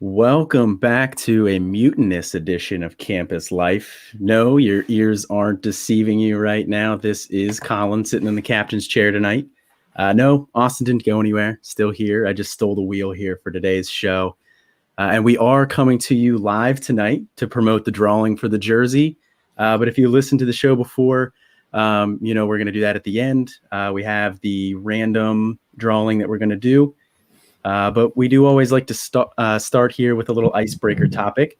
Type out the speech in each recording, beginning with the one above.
Welcome back to a mutinous edition of Campus Life. No, your ears aren't deceiving you right now. This is Colin sitting in the captain's chair tonight. No, Austin didn't go anywhere. Still here. I just stole the wheel here for today's show. And we are coming to you live tonight to promote the drawing for the jersey. But if you listened to the show before, we're going to do that at the end. We have the random drawing that we're going to do. But we do always like to start here with a little icebreaker topic.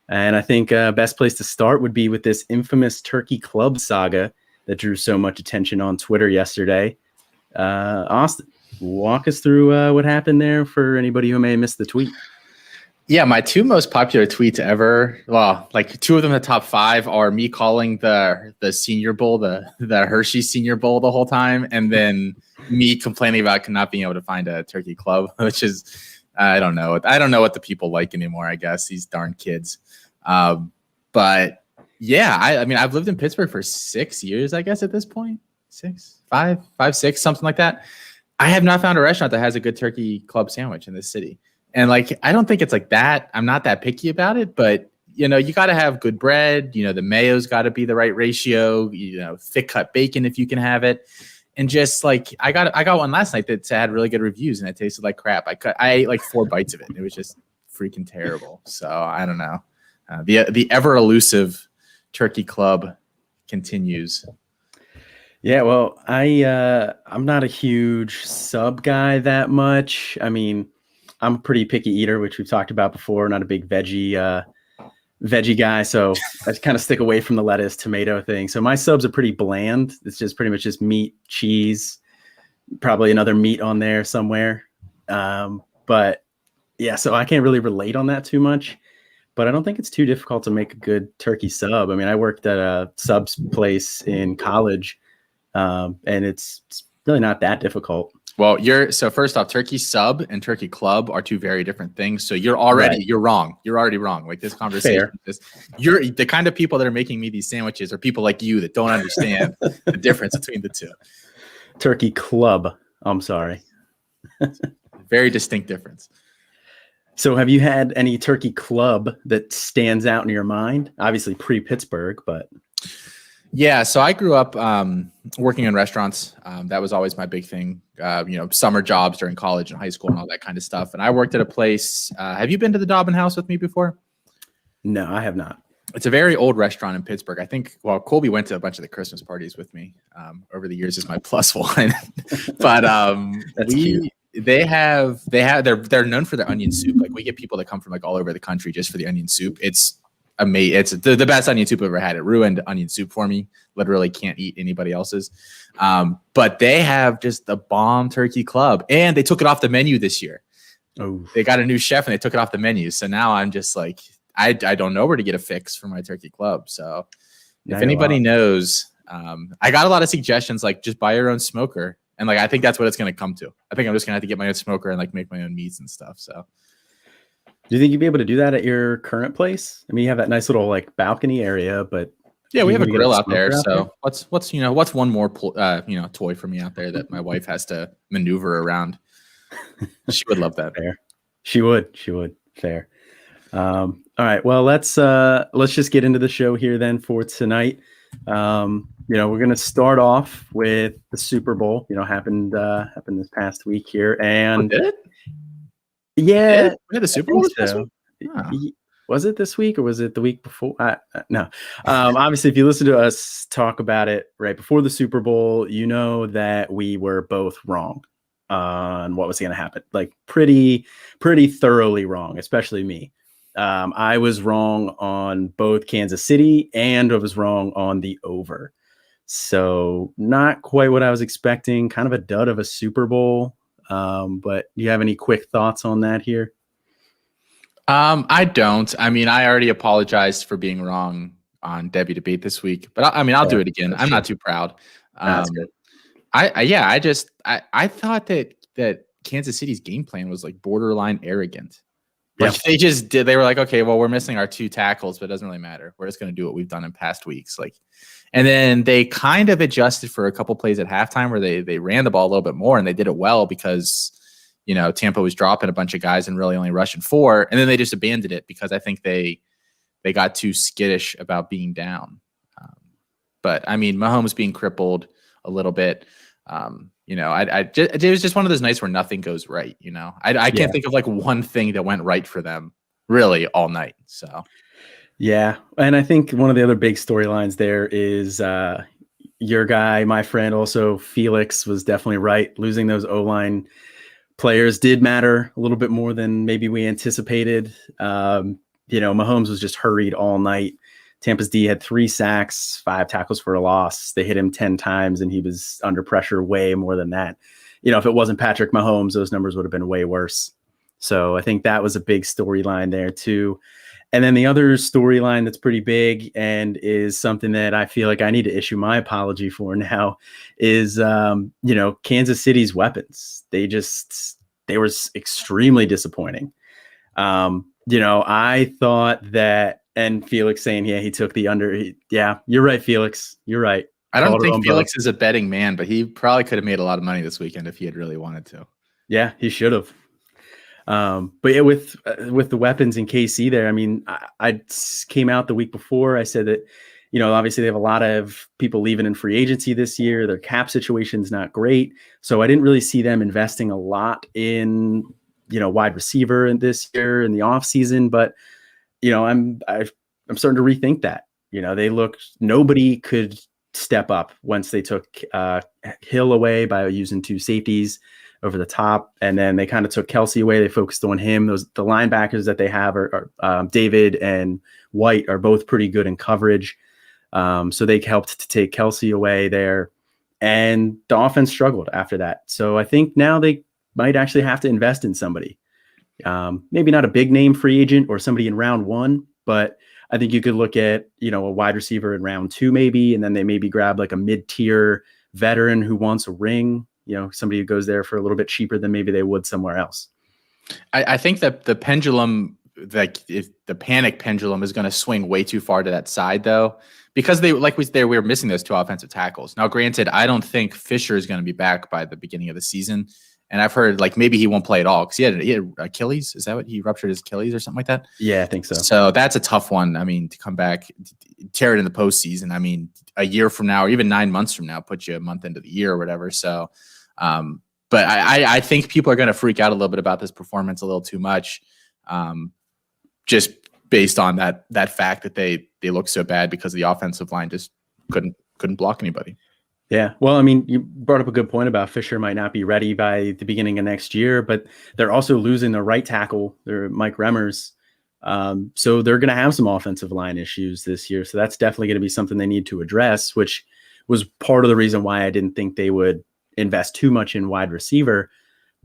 And I think best place to start would be with this infamous Turkey Club saga that drew so much attention on Twitter yesterday. Austin, walk us through what happened there for anybody who may have missed the tweet. Yeah, my two most popular tweets ever, well, like two of them in the top five are me calling the Senior Bowl, the Hershey Senior Bowl the whole time, and then me complaining about not being able to find a turkey club, which is, I don't know what the people like anymore, I guess, these darn kids. But yeah, I mean, I've lived in Pittsburgh for 6 years, I guess, at this point, 6, something like that. I have not found a restaurant that has a good turkey club sandwich in this city. And like, I don't think it's like that. I'm not that picky about it, but you got to have good bread. The mayo's got to be the right ratio, thick cut bacon if you can have it. And just like, I got one last night that had really good reviews and it tasted like crap. I ate like 4 bites of it. And it was just freaking terrible. So I don't know. The ever elusive turkey club continues. Yeah, well, I'm not a huge sub guy that much. I mean, I'm a pretty picky eater, which we've talked about before. Not a big veggie guy, so I kind of stick away from the lettuce, tomato thing. So my subs are pretty bland. It's just pretty much just meat, cheese, probably another meat on there somewhere. But yeah, so I can't really relate on that too much. But I don't think it's too difficult to make a good turkey sub. I mean, I worked at a subs place in college, and it's really not that difficult. Well, so first off, turkey sub and turkey club are two very different things. So you're wrong. You're already wrong. Like this conversation, you're the kind of people that are making me these sandwiches are people like you that don't understand the difference between the two. Turkey club. I'm sorry. Very distinct difference. So have you had any turkey club that stands out in your mind? Obviously pre-Pittsburgh, but... Yeah, so I grew up working in restaurants. That was always my big thing. Summer jobs during college and high school and all that kind of stuff. And I worked at a place. Have you been to the Dobbin House with me before? No, I have not. It's a very old restaurant in Pittsburgh. I think. Well, Colby went to a bunch of the Christmas parties with me over the years as my plus one. But That's cute. They're known for their onion soup. Like we get people that come from like all over the country just for the onion soup. It's amazing. It's the best onion soup I've ever had. It ruined onion soup for me. Literally can't eat anybody else's. But they have just the bomb turkey club, and they took it off the menu this year. Oh, they got a new chef and they took it off the menu. So now I'm just like, I don't know where to get a fix for my turkey club. So if anybody knows, I got a lot of suggestions, like just buy your own smoker. And like, I think that's what it's going to come to. I think I'm just going to have to get my own smoker and like make my own meats and stuff. So. Do you think you'd be able to do that at your current place? I mean, you have that nice little like balcony area, but yeah, we have a grill out there. So what's one more toy for me out there that my wife has to maneuver around? She would love that. Fair. She would. Fair. All right. Well, let's just get into the show here then for tonight. We're gonna start off with the Super Bowl. Happened this past week here, and did it? Yeah, we had the Super Bowl this week? Was it this week or was it the week before? No. Obviously, if you listen to us talk about it right before the Super Bowl, you know that we were both wrong on what was going to happen. Like pretty thoroughly wrong, especially me. I was wrong on both Kansas City and I was wrong on the over. So not quite what I was expecting. Kind of a dud of a Super Bowl. But do you have any quick thoughts on that here? I don't. I mean, I already apologized for being wrong on Debbie Debate this week, but I'll do it again. I'm not too proud. That's good. I thought that Kansas City's game plan was like borderline arrogant. Like they were like, okay, well, we're missing our 2 tackles, but it doesn't really matter. We're just going to do what we've done in past weeks. And then they kind of adjusted for a couple plays at halftime where they ran the ball a little bit more and they did it well because Tampa was dropping a bunch of guys and really only rushing 4, and then they just abandoned it because I think they got too skittish about being down. But I mean, Mahomes being crippled a little bit, it was just one of those nights where nothing goes right. I can't think of like one thing that went right for them really all night. So. Yeah. And I think one of the other big storylines there is your guy, my friend, also Felix, was definitely right. Losing those O-line players did matter a little bit more than maybe we anticipated. Mahomes was just hurried all night. Tampa's D had 3 sacks, 5 tackles for a loss. They hit him 10 times, and he was under pressure way more than that. If it wasn't Patrick Mahomes, those numbers would have been way worse. So I think that was a big storyline there too. And then the other storyline that's pretty big and is something that I feel like I need to issue my apology for now is, Kansas City's weapons. They were extremely disappointing. I thought that, and Felix saying, yeah, he took the under. Yeah, you're right, Felix. You're right. I don't think Felix is a betting man, but he probably could have made a lot of money this weekend if he had really wanted to. Yeah, he should have. But yeah, with the weapons in KC there, I mean, I came out the week before. I said that, obviously they have a lot of people leaving in free agency this year. Their cap situation's not great. So I didn't really see them investing a lot in, wide receiver in this year in the offseason. But, I'm starting to rethink that. Nobody could step up once they took Hill away by using 2 safeties over the top, and then they kind of took Kelsey away. They focused on him. The linebackers that they have are David and White are both pretty good in coverage. So they helped to take Kelsey away there, and the offense struggled after that. So I think now they might actually have to invest in somebody. Maybe not a big name free agent or somebody in round 1, but I think you could look at, a wide receiver in round 2 maybe, and then they maybe grab like a mid-tier veteran who wants a ring. Somebody who goes there for a little bit cheaper than maybe they would somewhere else. I think that the pendulum, if the panic pendulum is going to swing way too far to that side though, because we were missing those 2 offensive tackles. Now, granted, I don't think Fisher is going to be back by the beginning of the season. And I've heard like maybe he won't play at all because he had Achilles. Is that what he ruptured his Achilles or something like that? Yeah, I think so. So that's a tough one. I mean, to come back, tear it in the postseason. I mean, a year from now, or even 9 months from now, put you a month into the year or whatever. So, but I think people are going to freak out a little bit about this performance a little too much, just based on that fact that they look so bad because the offensive line just couldn't block anybody. Yeah. Well, I mean, you brought up a good point about Fisher might not be ready by the beginning of next year, but they're also losing their right tackle, their Mike Remmers. So they're going to have some offensive line issues this year. So that's definitely going to be something they need to address, which was part of the reason why I didn't think they would invest too much in wide receiver.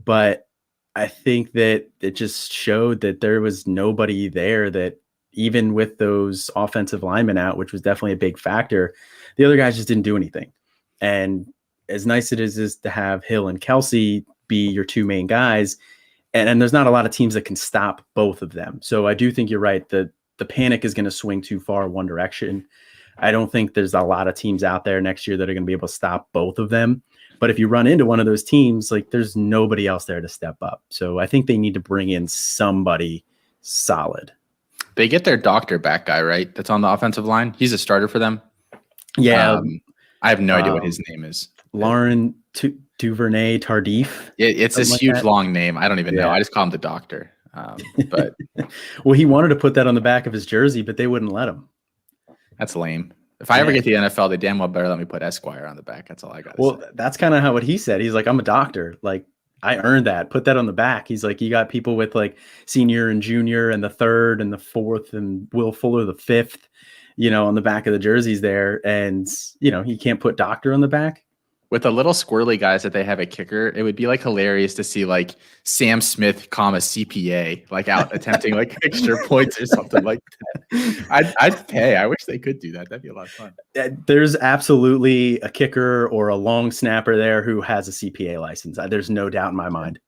But I think that it just showed that there was nobody there that, even with those offensive linemen out, which was definitely a big factor, the other guys just didn't do anything. And as nice it is to have Hill and Kelsey be your 2 main guys, and there's not a lot of teams that can stop both of them. So I do think you're right. The panic is going to swing too far one direction. I don't think there's a lot of teams out there next year that are going to be able to stop both of them. But if you run into one of those teams, like there's nobody else there to step up. So I think they need to bring in somebody solid. They get their doctor back guy, right? That's on the offensive line. He's a starter for them. Yeah. I have no idea what his name is. Lauren Duvernay Tardif. It's this like huge long name. I don't even know. I just call him the doctor. But well, he wanted to put that on the back of his jersey, but they wouldn't let him. That's lame. If I ever get to the NFL, they damn well better let me put Esquire on the back. That's all I got. Well, that's kind of what he said. He's like, I'm a doctor. Like, I earned that. Put that on the back. He's like, you got people with like senior and junior and the 3rd and the 4th and Will Fuller the 5th, on the back of the jerseys there. And, he can't put doctor on the back. With the little squirrely guys that they have at kicker, it would be like hilarious to see like Sam Smith, CPA, like out attempting like extra points or something like that. I'd pay. I wish they could do that. That'd be a lot of fun. There's absolutely a kicker or a long snapper there who has a CPA license. There's no doubt in my mind.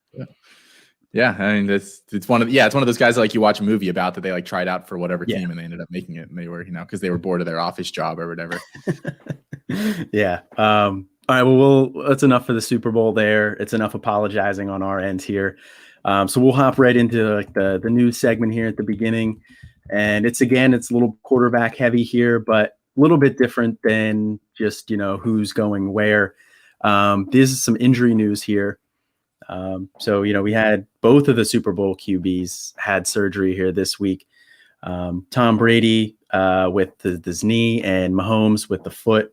Yeah, I mean it's one of those guys that, like, you watch a movie about that they like tried out for whatever team and they ended up making it, and they were because they were bored of their office job or whatever. Yeah. All right, well, that's enough for the Super Bowl there. It's enough apologizing on our end here. So we'll hop right into like the news segment here at the beginning. And it's a little quarterback heavy here, but a little bit different than just, who's going where. This is some injury news here. So, we had both of the Super Bowl QBs had surgery here this week. Tom Brady with his knee and Mahomes with the foot.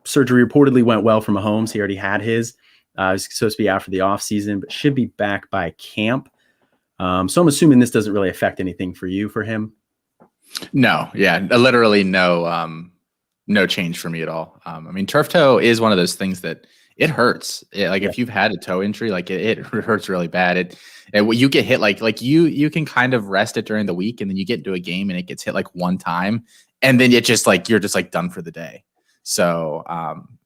Surgery reportedly went well for Mahomes. He already had his. He's supposed to be out for the offseason, but should be back by camp. So I'm assuming this doesn't really affect anything for him. No, yeah, literally no change for me at all. I mean, turf toe is one of those things that it hurts. If you've had a toe injury, it hurts really bad. You get hit like you can kind of rest it during the week, and then you get into a game and it gets hit like one time, and then it just you're just done for the day. So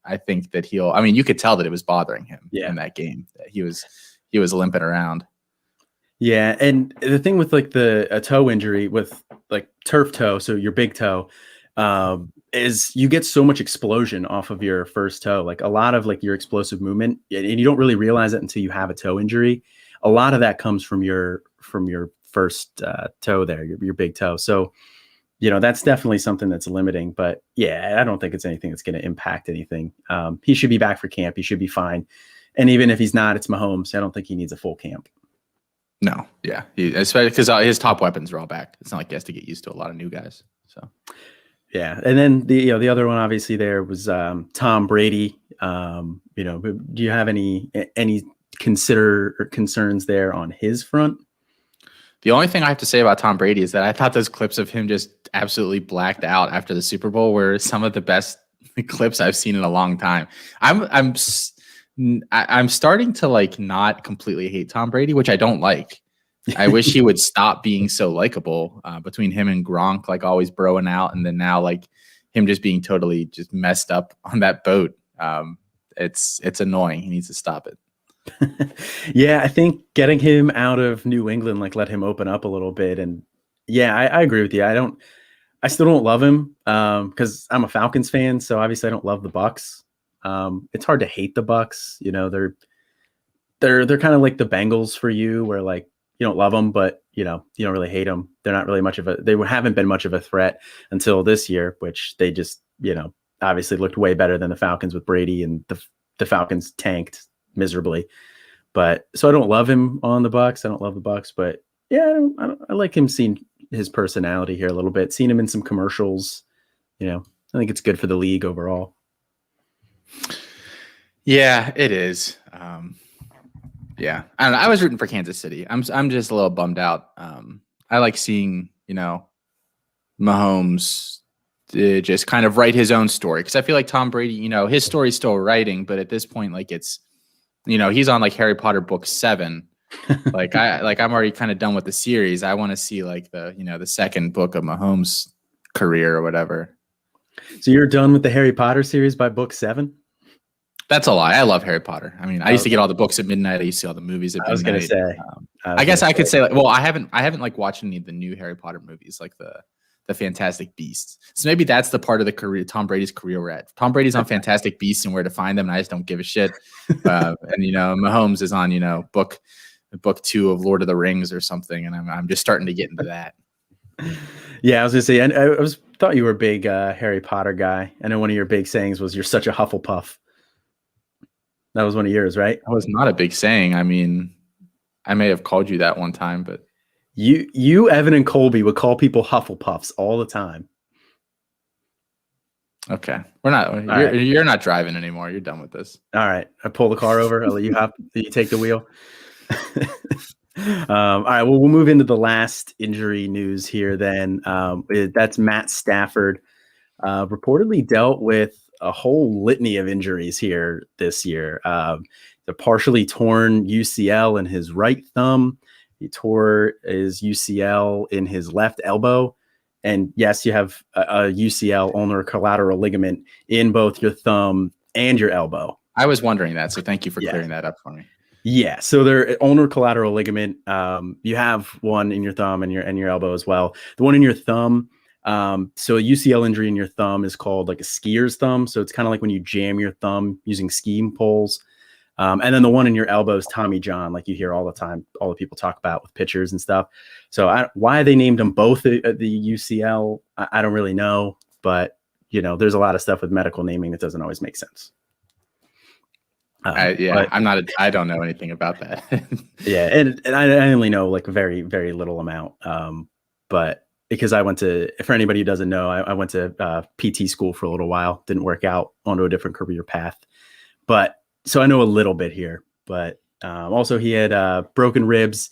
I think that you could tell that it was bothering him in that game. That he was limping around. Yeah, and the thing with a toe injury with turf toe, so your big toe, is you get so much explosion off of your first toe, a lot of your explosive movement, and you don't really realize it until you have a toe injury. A lot of that comes from your first toe there, your big toe. So that's definitely something that's limiting, but yeah, I don't think it's anything that's going to impact anything. He should be back for camp. He should be fine. And even if he's not, it's Mahomes. I don't think he needs a full camp. No. Yeah. Especially because his top weapons are all back. It's not like he has to get used to a lot of new guys. So, yeah. And then the other one obviously there was Tom Brady. Do you have any concerns there on his front? The only thing I have to say about Tom Brady is that I thought those clips of him just absolutely blacked out after the Super Bowl were some of the best clips I've seen in a long time. I'm starting to not completely hate Tom Brady, which I don't like. I wish he would stop being so likable. Between him and Gronk, always broing out, and then now him just being totally just messed up on that boat. It's annoying. He needs to stop it. Yeah, I think getting him out of New England let him open up a little bit. And yeah, I agree with you. I still don't love him because I'm a Falcons fan, so obviously I don't love the Bucks. It's hard to hate the Bucks. They're kind of like the Bengals for you, where you don't love them, but you don't really hate them. They're not really they haven't been much of a threat until this year, which they just obviously looked way better than the Falcons with Brady, and the Falcons tanked miserably. But so I don't love him on the Bucks. I don't love the Bucks, but yeah, I like him, seeing his personality here a little bit, seeing him in some commercials. I think it's good for the league overall. Yeah, it is. Yeah, I don't know. I was rooting for Kansas City. I'm just a little bummed out. I like seeing Mahomes just kind of write his own story, because I feel like Tom Brady, his story's still writing, but at this point, it's he's on Harry Potter book 7. I'm already kind of done with the series. I want to see the second book of Mahomes' career or whatever. So you're done with the Harry Potter series by book 7? That's a lie. I love Harry Potter. I mean, I used to get all the books at midnight. I used to see all the movies at midnight. I was going to say. I guess I could say, I haven't watched any of the new Harry Potter movies, the Fantastic Beasts. So maybe that's the part of the career, Tom Brady's career, we're at. Tom Brady's on Fantastic Beasts and Where to Find Them, and I just don't give a shit. And Mahomes is on book 2 of Lord of the Rings or something, and I'm just starting to get into that. Yeah, I was gonna say, I thought you were a big Harry Potter guy. I know one of your big sayings was "You're such a Hufflepuff." That was one of yours, right? That was not a big saying. I mean, I may have called you that one time, but you, Evan, and Colby would call people Hufflepuffs all the time. Okay, we're not. You're not driving anymore. You're done with this. All right, I pull the car over. I'll let you hop. You take the wheel. All right, well, we'll move into the last injury news here then. That's Matt Stafford. Reportedly dealt with a whole litany of injuries here this year. The partially torn UCL in his right thumb. He tore his UCL in his left elbow. And yes, you have a UCL, ulnar collateral ligament, in both your thumb and your elbow. I was wondering that, so thank you for clearing that up for me. Yeah, so they're ulnar collateral ligament. You have one in your thumb and your elbow as well. The one in your thumb So a UCL injury in your thumb is called like a skier's thumb. So it's kind of like when you jam your thumb using skiing poles. And then the one in your elbow is Tommy John, like you hear all the time, all the people talk about with pitchers and stuff. So why they named them both the UCL, I don't really know. But, there's a lot of stuff with medical naming that doesn't always make sense. I don't know anything about that. Yeah. And I only know like very, very little amount. But because for anybody who doesn't know, I went to PT school for a little while, didn't work out, onto a different career path. But so I know a little bit here, but also he had broken ribs,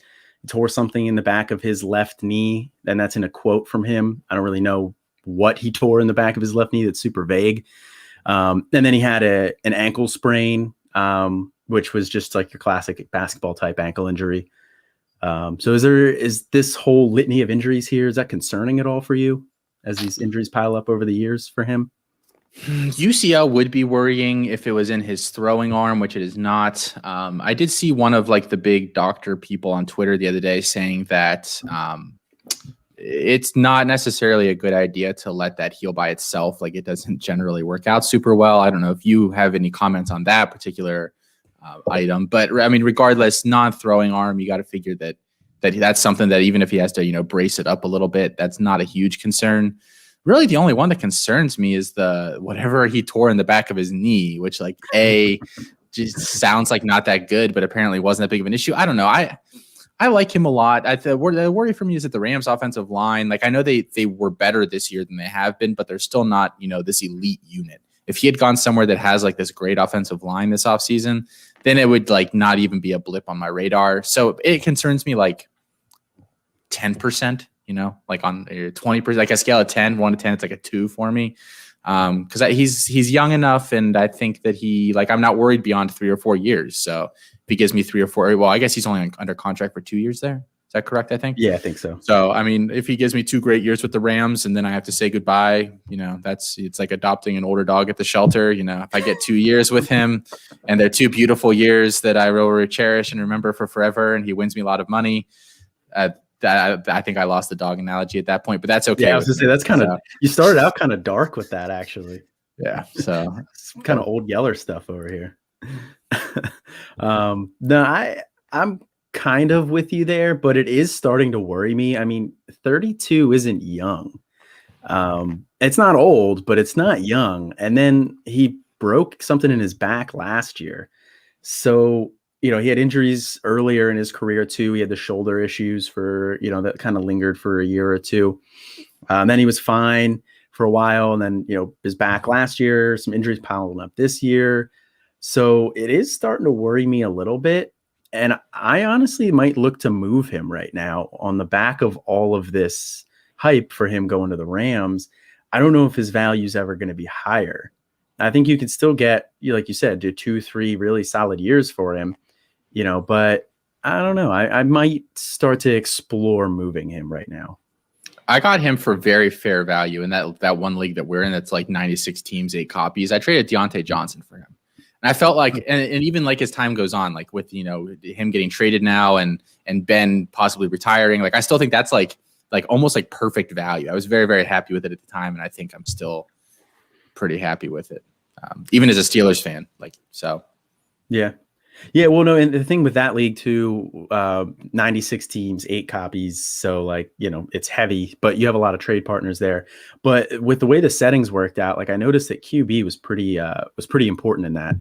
tore something in the back of his left knee. And that's in a quote from him. I don't really know what he tore in the back of his left knee. That's super vague. And then he had an ankle sprain, which was just like your classic basketball type ankle injury. So is this whole litany of injuries here, is that concerning at all for you as these injuries pile up over the years for him? UCL would be worrying if it was in his throwing arm, which it is not. I did see one of like the big doctor people on Twitter the other day saying that it's not necessarily a good idea to let that heal by itself. Like it doesn't generally work out super well. I don't know if you have any comments on that particular item, but I mean, regardless, non-throwing arm, you got to figure that's something that even if he has to, brace it up a little bit, that's not a huge concern. Really, the only one that concerns me is whatever he tore in the back of his knee, which just sounds like not that good, but apparently wasn't that big of an issue. I don't know. I like him a lot. The worry for me is that the Rams offensive line, like I know they were better this year than they have been, but they're still not, this elite unit. If he had gone somewhere that has like this great offensive line this offseason, then it would like not even be a blip on my radar. So it concerns me like 10%. Like on 20%, like a scale of 10, 1 to 10, it's like a 2 for me. Because he's young enough, and I think that I'm not worried beyond 3 or 4 years. So if he gives me 3 or 4, well, I guess he's only under contract for 2 years there. Is that correct? I think. Yeah, I think so. So I mean, if he gives me 2 great years with the Rams, and then I have to say goodbye, it's like adopting an older dog at the shelter. If I get 2 years with him, and they're 2 beautiful years that I will cherish and remember for forever, and he wins me a lot of money. I think I lost the dog analogy at that point, but that's okay. Yeah, I was gonna say that's kind of you started out kind of dark with that, actually. Yeah, so some kind of old Yeller stuff over here. No, I'm kind of with you there, but it is starting to worry me. I mean, 32 isn't young. It's not old, but it's not young. And then he broke something in his back last year, so. He had injuries earlier in his career too. He had the shoulder issues that kind of lingered for a year or two. Then he was fine for a while. And then, his back last year, some injuries piling up this year. So it is starting to worry me a little bit. And I honestly might look to move him right now on the back of all of this hype for him going to the Rams. I don't know if his value is ever going to be higher. I think you could still get, like you said, do 2-3 really solid years for him. But I don't know. I might start to explore moving him right now. I got him for very fair value in that one league that we're in. That's like 96 teams, 8 copies. I traded Deontay Johnson for him, and I felt like, and even like as time goes on, like with him getting traded now and Ben possibly retiring, like I still think that's like almost like perfect value. I was very, very happy with it at the time, and I think I'm still pretty happy with it, even as a Steelers fan. Yeah. Yeah, well, no, and the thing with that league too, 96 teams, 8 copies. So it's heavy, but you have a lot of trade partners there. But with the way the settings worked out, I noticed that QB was pretty important in that.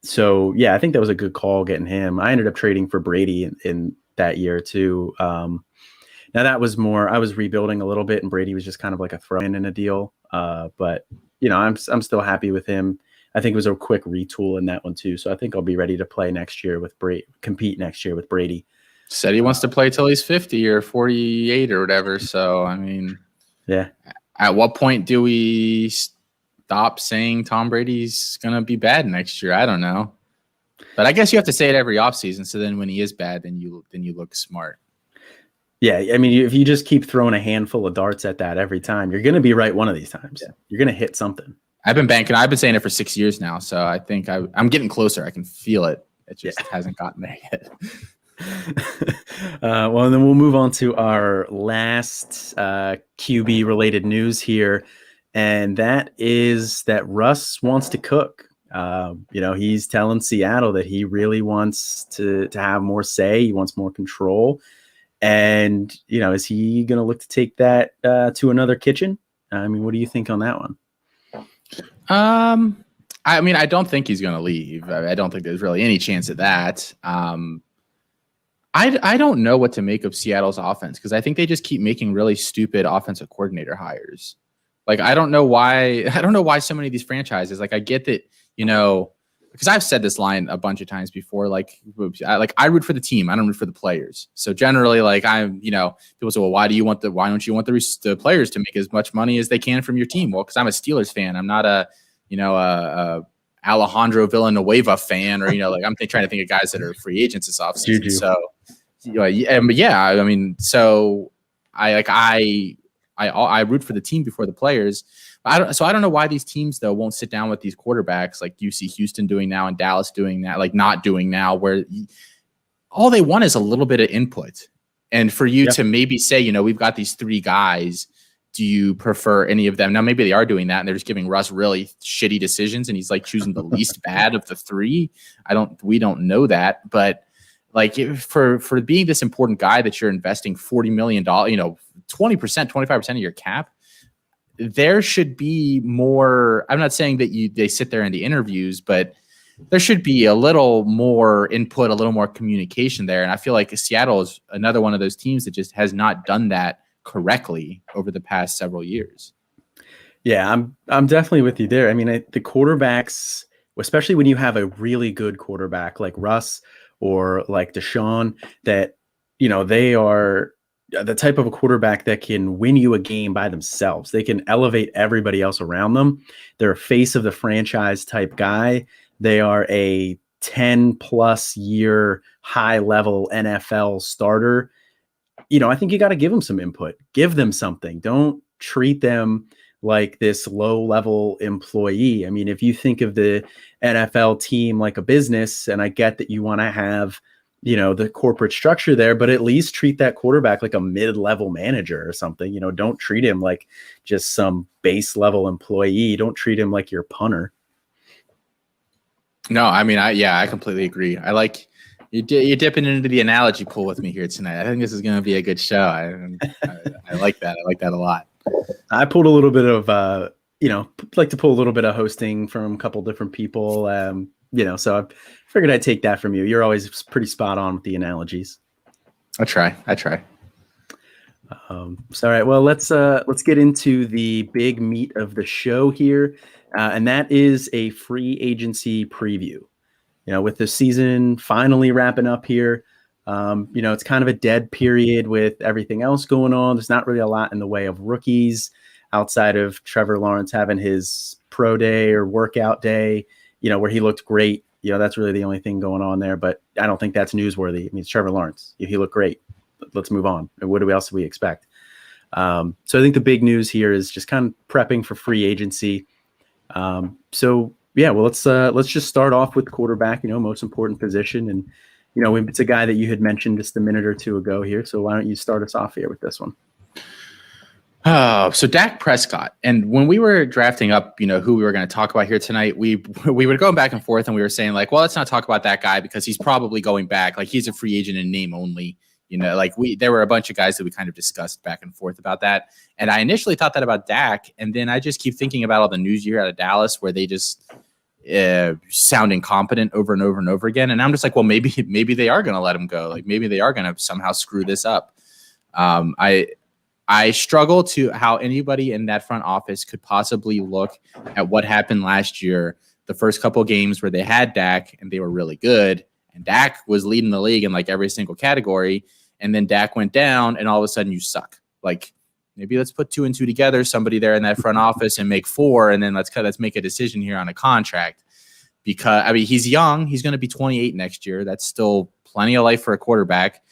So yeah, I think that was a good call getting him. I ended up trading for Brady in that year too. Now that was more, I was rebuilding a little bit, and Brady was just kind of like a throw in a deal. But I'm still happy with him. I think it was a quick retool in that one too. So I think I'll be ready to play next year with compete next year with Brady. Said he wants to play till he's 50 or 48 or whatever. So, I mean, yeah. At what point do we stop saying Tom Brady's going to be bad next year? I don't know. But I guess you have to say it every offseason. So then when he is bad, then you look smart. Yeah. I mean, if you just keep throwing a handful of darts at that every time, you're going to be right one of these times. Yeah. You're going to hit something. I've been banking. I've been saying it for 6 years now, so I think I'm getting closer. I can feel it. It just hasn't gotten there yet. Well, and then we'll move on to our last QB related news here. And that is that Russ wants to cook. He's telling Seattle that he really wants to have more say. He wants more control. And, is he going to look to take that to another kitchen? I mean, what do you think on that one? I don't think he's going to leave. I don't think there's really any chance of that. I don't know what to make of Seattle's offense because I think they just keep making really stupid offensive coordinator hires. Like, I don't know why so many of these franchises, like I get that, because I've said this line a bunch of times before, like I root for the team. I don't root for the players. So generally, like people say, well, why don't you want the players to make as much money as they can from your team? Well, because I'm a Steelers fan. I'm not a Alejandro Villanueva fan, or I'm trying to think of guys that are free agents this offseason. So I root for the team before the players. I don't know why these teams though won't sit down with these quarterbacks like you see Houston doing now and Dallas doing that, like not doing now, where all they want is a little bit of input. And for you to maybe say, we've got these three guys. Do you prefer any of them? Now, maybe they are doing that and they're just giving Russ really shitty decisions and he's like choosing the least bad of the three. We don't know that, but like for being this important guy that you're investing $40 million, 20%, 25% of your cap, there should be more. I'm not saying that they sit there in the interviews, but there should be a little more input, a little more communication there. And I feel like Seattle is another one of those teams that just has not done that correctly over the past several years. Yeah, I'm definitely with you there. I mean, the quarterbacks, especially when you have a really good quarterback like Russ or like Deshaun, that, they are the type of a quarterback that can win you a game by themselves. They can elevate everybody else around them. They're a face of the franchise type guy. They are a 10+ year high level NFL starter. I think you got to give them some input, give them something. Don't treat them like this low level employee. I mean, if you think of the NFL team like a business, and I get that you want to have, the corporate structure there, but at least treat that quarterback like a mid-level manager or something. Don't treat him like just some base level employee. Don't treat him like your punter. No, I mean, I completely agree. I like you're dipping into the analogy pool with me here tonight. I think this is going to be a good show. I like that. I like that a lot. I pulled a little bit of, like to pull a little bit of hosting from a couple different people. So I figured I'd take that from you. You're always pretty spot on with the analogies. I try. All right. Well, let's get into the big meat of the show here. And that is a free agency preview. With the season finally wrapping up here, it's kind of a dead period with everything else going on. There's not really a lot in the way of rookies outside of Trevor Lawrence having his pro day or workout day, where he looked great. That's really the only thing going on there, but I don't think that's newsworthy. I mean, it's Trevor Lawrence. He looked great. Let's move on. What else do we expect? So I think the big news here is just kind of prepping for free agency. Let's just start off with quarterback, most important position. And, it's a guy that you had mentioned just a minute or two ago here. So why don't you start us off here with this one? So Dak Prescott. And when we were drafting up, who we were going to talk about here tonight, we were going back and forth and we were saying like, well, let's not talk about that guy because he's probably going back. Like he's a free agent in name only. There were a bunch of guys that we kind of discussed back and forth about that. And I initially thought that about Dak. And then I just keep thinking about all the news you hear out of Dallas where they just sound incompetent over and over and over again. And I'm just like, well, maybe they are going to let him go. Like maybe they are going to somehow screw this up. I struggle to how anybody in that front office could possibly look at what happened last year, the first couple of games where they had Dak and they were really good. And Dak was leading the league in like every single category. And then Dak went down and all of a sudden you suck. Like maybe let's put 2 and 2 together, somebody there in that front office and make 4. And then let's make a decision here on a contract because he's young. He's going to be 28 next year. That's still plenty of life for a quarterback.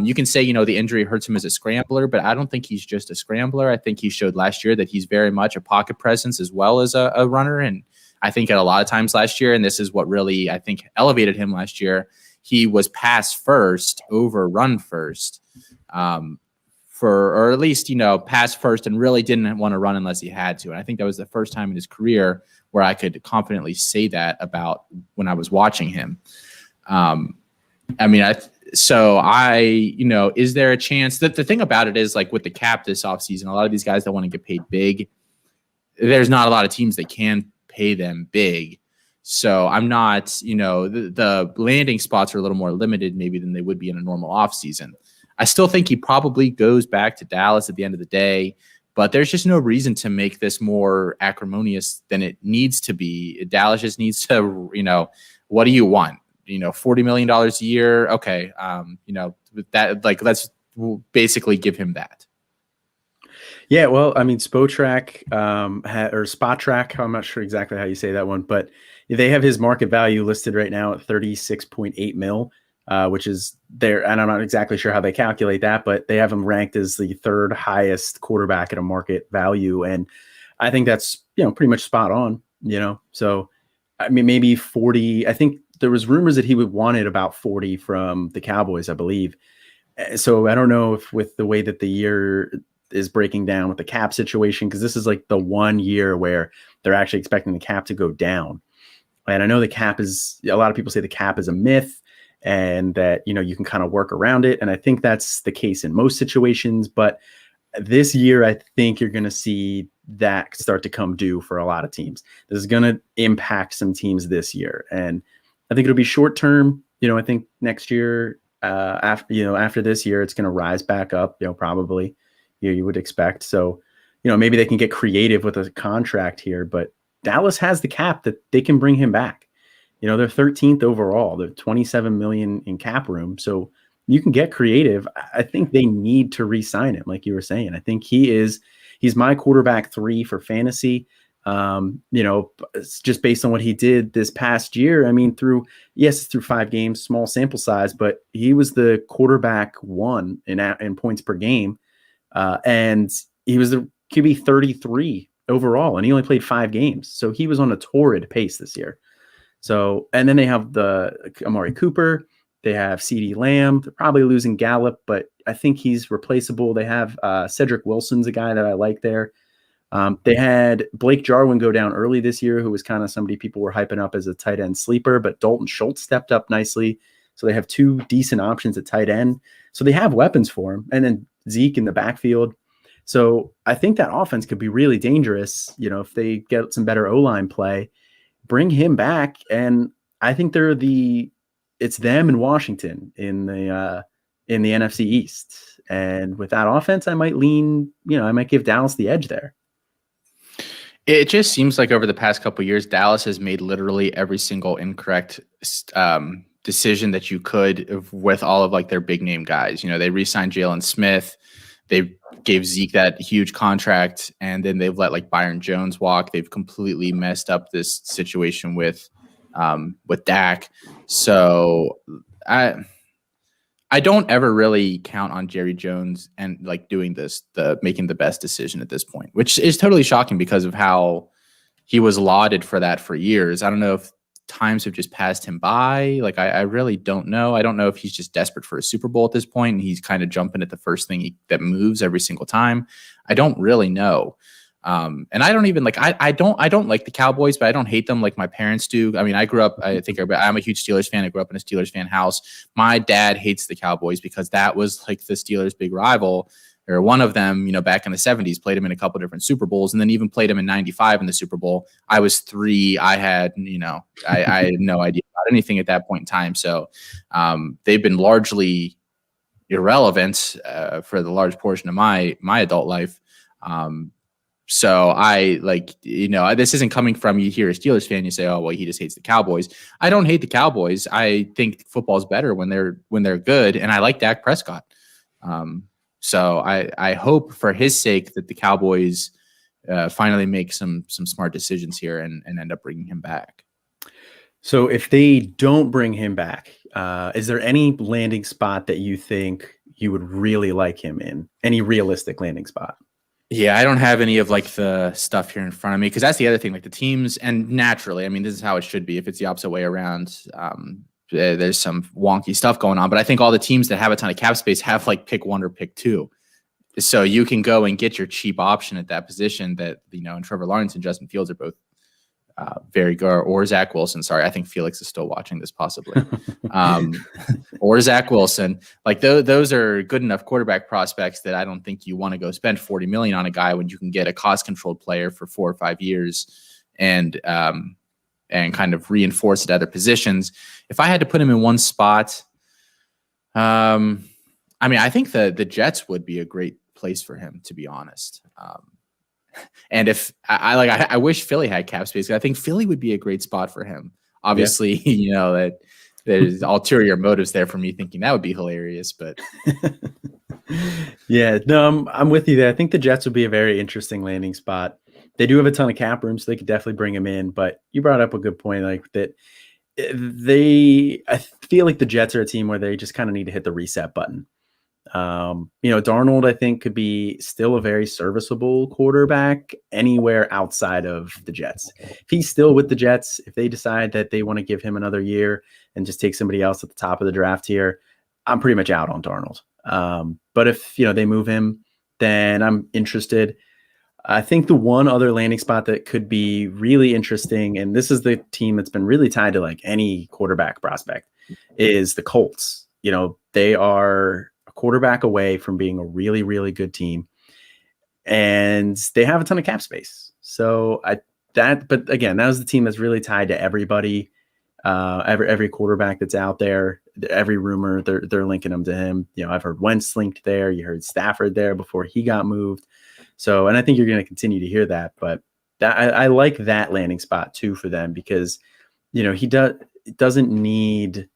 You can say, the injury hurts him as a scrambler, but I don't think he's just a scrambler. I think he showed last year that he's very much a pocket presence as well as a runner. And I think at a lot of times last year, and this is what really, I think, elevated him last year, he was pass first over run first, or at least, pass first and really didn't want to run unless he had to. And I think that was the first time in his career where I could confidently say that about when I was watching him. Is there a chance that the thing about it is, like with the cap this offseason, a lot of these guys that want to get paid big, there's not a lot of teams that can pay them big. So I'm not, the landing spots are a little more limited maybe than they would be in a normal offseason. I still think he probably goes back to Dallas at the end of the day, but there's just no reason to make this more acrimonious than it needs to be. Dallas just needs to, what do you want? $40 million a year. Okay. Let's basically give him that. Yeah. Well, I mean, Spotrac, or Spotrac, I'm not sure exactly how you say that one, but they have his market value listed right now at 36.8 mil, which is there. And I'm not exactly sure how they calculate that, but they have him ranked as the third highest quarterback at a market value. And I think that's, pretty much spot on, so I mean, maybe 40, I think there was rumors that he would wanted about 40 from the Cowboys, I believe. So I don't know if with the way that the year is breaking down with the cap situation, because this is like the 1 year where they're actually expecting the cap to go down. And I know the cap is, a lot of people say the cap is a myth and that, you can kind of work around it. And I think that's the case in most situations. But this year, I think you're going to see that start to come due for a lot of teams. This is going to impact some teams this year. And I think it'll be short term. I think next year, after this year, it's going to rise back up, probably, you would expect. So, maybe they can get creative with a contract here, but Dallas has the cap that they can bring him back. They're 13th overall. They're 27 million in cap room. So you can get creative. I think they need to re-sign him. Like you were saying, I think he's my quarterback 3 for fantasy. Just based on what he did this past year. I mean, through 5 games, small sample size, but he was the quarterback 1 in points per game. And he was the QB 33 overall, and he only played 5 games. So he was on a torrid pace this year. So, and then they have the Amari Cooper, they have CeeDee Lamb. They're probably losing Gallup, but I think he's replaceable. They have Cedric Wilson's a guy that I like there. They had Blake Jarwin go down early this year, who was kind of somebody people were hyping up as a tight end sleeper, but Dalton Schultz stepped up nicely. So they have 2 decent options at tight end. So they have weapons for him. And then Zeke in the backfield. So I think that offense could be really dangerous, if they get some better O-line play, bring him back. And I think it's them and Washington in the NFC East. And with that offense, I might give Dallas the edge there. It just seems like over the past couple of years, Dallas has made literally every single incorrect decision that you could with all of like their big name guys. They re-signed Jalen Smith. They gave Zeke that huge contract, and then they've let like Byron Jones walk. They've completely messed up this situation with Dak. So I don't ever really count on Jerry Jones and like doing making the best decision at this point, which is totally shocking because of how he was lauded for that for years. I don't know if times have just passed him by. Like, I really don't know. I don't know if he's just desperate for a Super Bowl at this point and he's kind of jumping at the first thing that moves every single time. I don't really know. And I don't even I don't like the Cowboys, but I don't hate them like my parents do. I mean, I'm a huge Steelers fan. I grew up in a Steelers fan house. My dad hates the Cowboys because that was like the Steelers' big rival, or one of them, back in the 70s, played him in a couple different Super Bowls, and then even played him in 95 in the Super Bowl. I was 3. I had, I had no idea about anything at that point in time. So they've been largely irrelevant for the large portion of my adult life. So I this isn't coming from you here, a Steelers fan. You say, oh, well, he just hates the Cowboys. I don't hate the Cowboys. I think football's better when they're good. And I like Dak Prescott. So I hope for his sake that the Cowboys finally make some smart decisions here and end up bringing him back. So if they don't bring him back, is there any landing spot that you think you would really like him in? Any realistic landing spot? Yeah, I don't have any of the stuff here in front of me because that's the other thing. Like the teams, and naturally, I mean, this is how it should be. If it's the opposite way around, there's some wonky stuff going on, but I think all the teams that have a ton of cap space have like pick 1 or pick 2. So you can go and get your cheap option at that position that, and Trevor Lawrence and Justin Fields are both very good, or Zach Wilson. Sorry, I think Felix is still watching this possibly. Or Zach Wilson. Like those are good enough quarterback prospects that I don't think you want to go spend $40 million on a guy when you can get a cost-controlled player for 4 or 5 years and kind of reinforce at other positions. If I had to put him in one spot, I think the Jets would be a great place for him, to be honest. And if I wish Philly had cap space. I think Philly would be a great spot for him. Obviously, that there's ulterior motives there for me thinking that would be hilarious, but yeah, no, I'm with you there. I think the Jets would be a very interesting landing spot. They do have a ton of cap room, so they could definitely bring him in. But you brought up a good point, like that. I feel like the Jets are a team where they just kind of need to hit the reset button. Darnold, I think, could be still a very serviceable quarterback anywhere outside of the Jets. If he's still with the Jets, if they decide that they want to give him another year and just take somebody else at the top of the draft here, I'm pretty much out on Darnold. But if, they move him, then I'm interested. I think the one other landing spot that could be really interesting, and this is the team that's been really tied to like any quarterback prospect, is the Colts. They are a quarterback away from being a really, really good team, and they have a ton of cap space. So but again, that was the team that's really tied to everybody, every quarterback that's out there. Every rumor they're linking them to him. I've heard Wentz linked there. You heard Stafford there before he got moved. So, and I think you're going to continue to hear that, but I like that landing spot too for them because, he doesn't need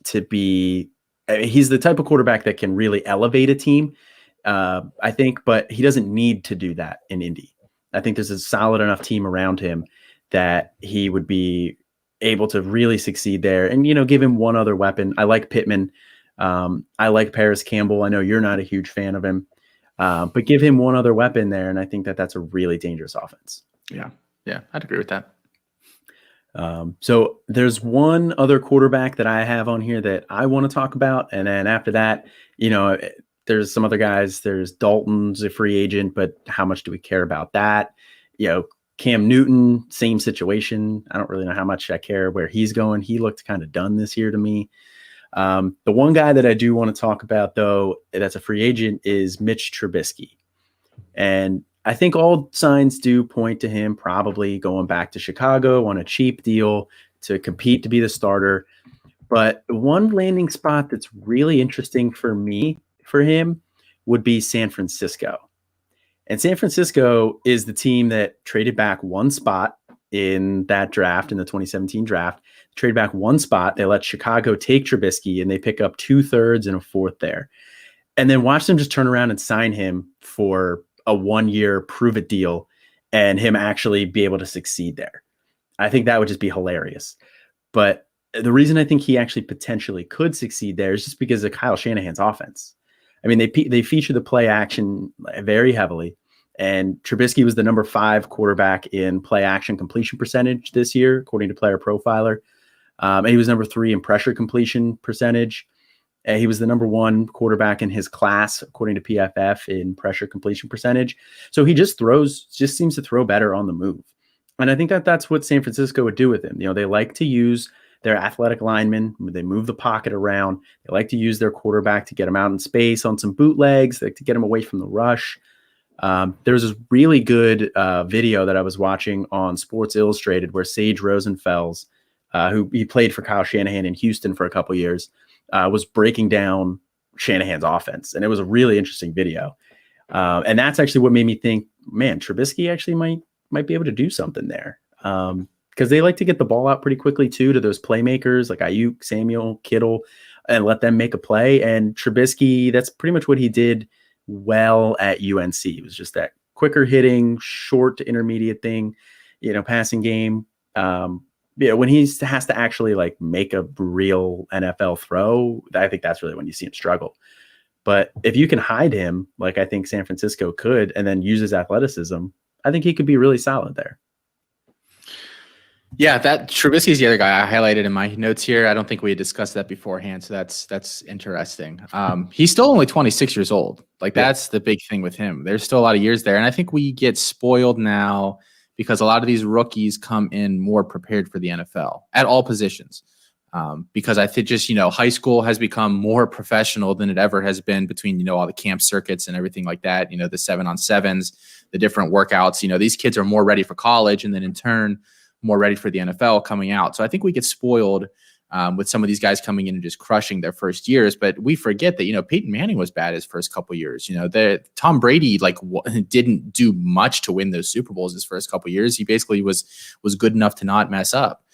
to be. He's the type of quarterback that can really elevate a team, I think, but he doesn't need to do that in Indy. I think there's a solid enough team around him that he would be able to really succeed there and, give him one other weapon. I like Pittman. I like Paris Campbell. I know you're not a huge fan of him, but give him one other weapon there. And I think that that's a really dangerous offense. Yeah. I'd agree with that. So there's one other quarterback that I have on here that I want to talk about. And then after that, there's some other guys. There's Dalton's a free agent, but how much do we care about that? Cam Newton, same situation. I don't really know how much I care where he's going. He looked kind of done this year to me. The one guy that I do want to talk about, though, that's a free agent is Mitch Trubisky. And I think all signs do point to him probably going back to Chicago on a cheap deal to compete to be the starter. But one landing spot that's really interesting for him would be San Francisco. And San Francisco is the team that traded back one spot in that draft, in the 2017 draft. Trade back one spot. They let Chicago take Trubisky and they pick up 2/3 and a fourth there. And then watch them just turn around and sign him for a 1-year prove it deal and him actually be able to succeed there. I think that would just be hilarious. But the reason I think he actually potentially could succeed there is just because of Kyle Shanahan's offense. I mean, they feature the play action very heavily, and Trubisky was the number 5 quarterback in play action completion percentage this year, according to Player Profiler. And he was number 3 in pressure completion percentage. He was the number 1 quarterback in his class, according to PFF, in pressure completion percentage. So he just seems to throw better on the move. And I think that's what San Francisco would do with him. They like to use their athletic linemen. They move the pocket around. They like to use their quarterback to get him out in space on some bootlegs, to get him away from the rush. There's this really good video that I was watching on Sports Illustrated where Sage Rosenfels, who he played for Kyle Shanahan in Houston for a couple years, was breaking down Shanahan's offense. And it was a really interesting video. And that's actually what made me think, man, Trubisky actually might be able to do something there. Because they like to get the ball out pretty quickly, too, to those playmakers like Ayuk, Samuel, Kittle, and let them make a play. And Trubisky, that's pretty much what he did well at UNC. It was just that quicker hitting, short to intermediate thing, passing game. When he has to actually like make a real NFL throw, I think that's really when you see him struggle. But if you can hide him, like I think San Francisco could, and then use his athleticism, I think he could be really solid there. Yeah, that Trubisky is the other guy I highlighted in my notes here. I don't think we had discussed that beforehand, so that's interesting. He's still only 26 years old. Like Yeah. that's the big thing with him. There's still a lot of years there, and I think we get spoiled now because a lot of these rookies come in more prepared for the NFL at all positions. Because I think just high school has become more professional than it ever has been between all the camp circuits and everything like that. The 7-on-7s, the different workouts. These kids are more ready for college, and then in turn more ready for the NFL coming out. So I think we get spoiled with some of these guys coming in and just crushing their first years. But we forget that, Peyton Manning was bad his first couple years. Tom Brady didn't do much to win those Super Bowls his first couple years. He basically was good enough to not mess up.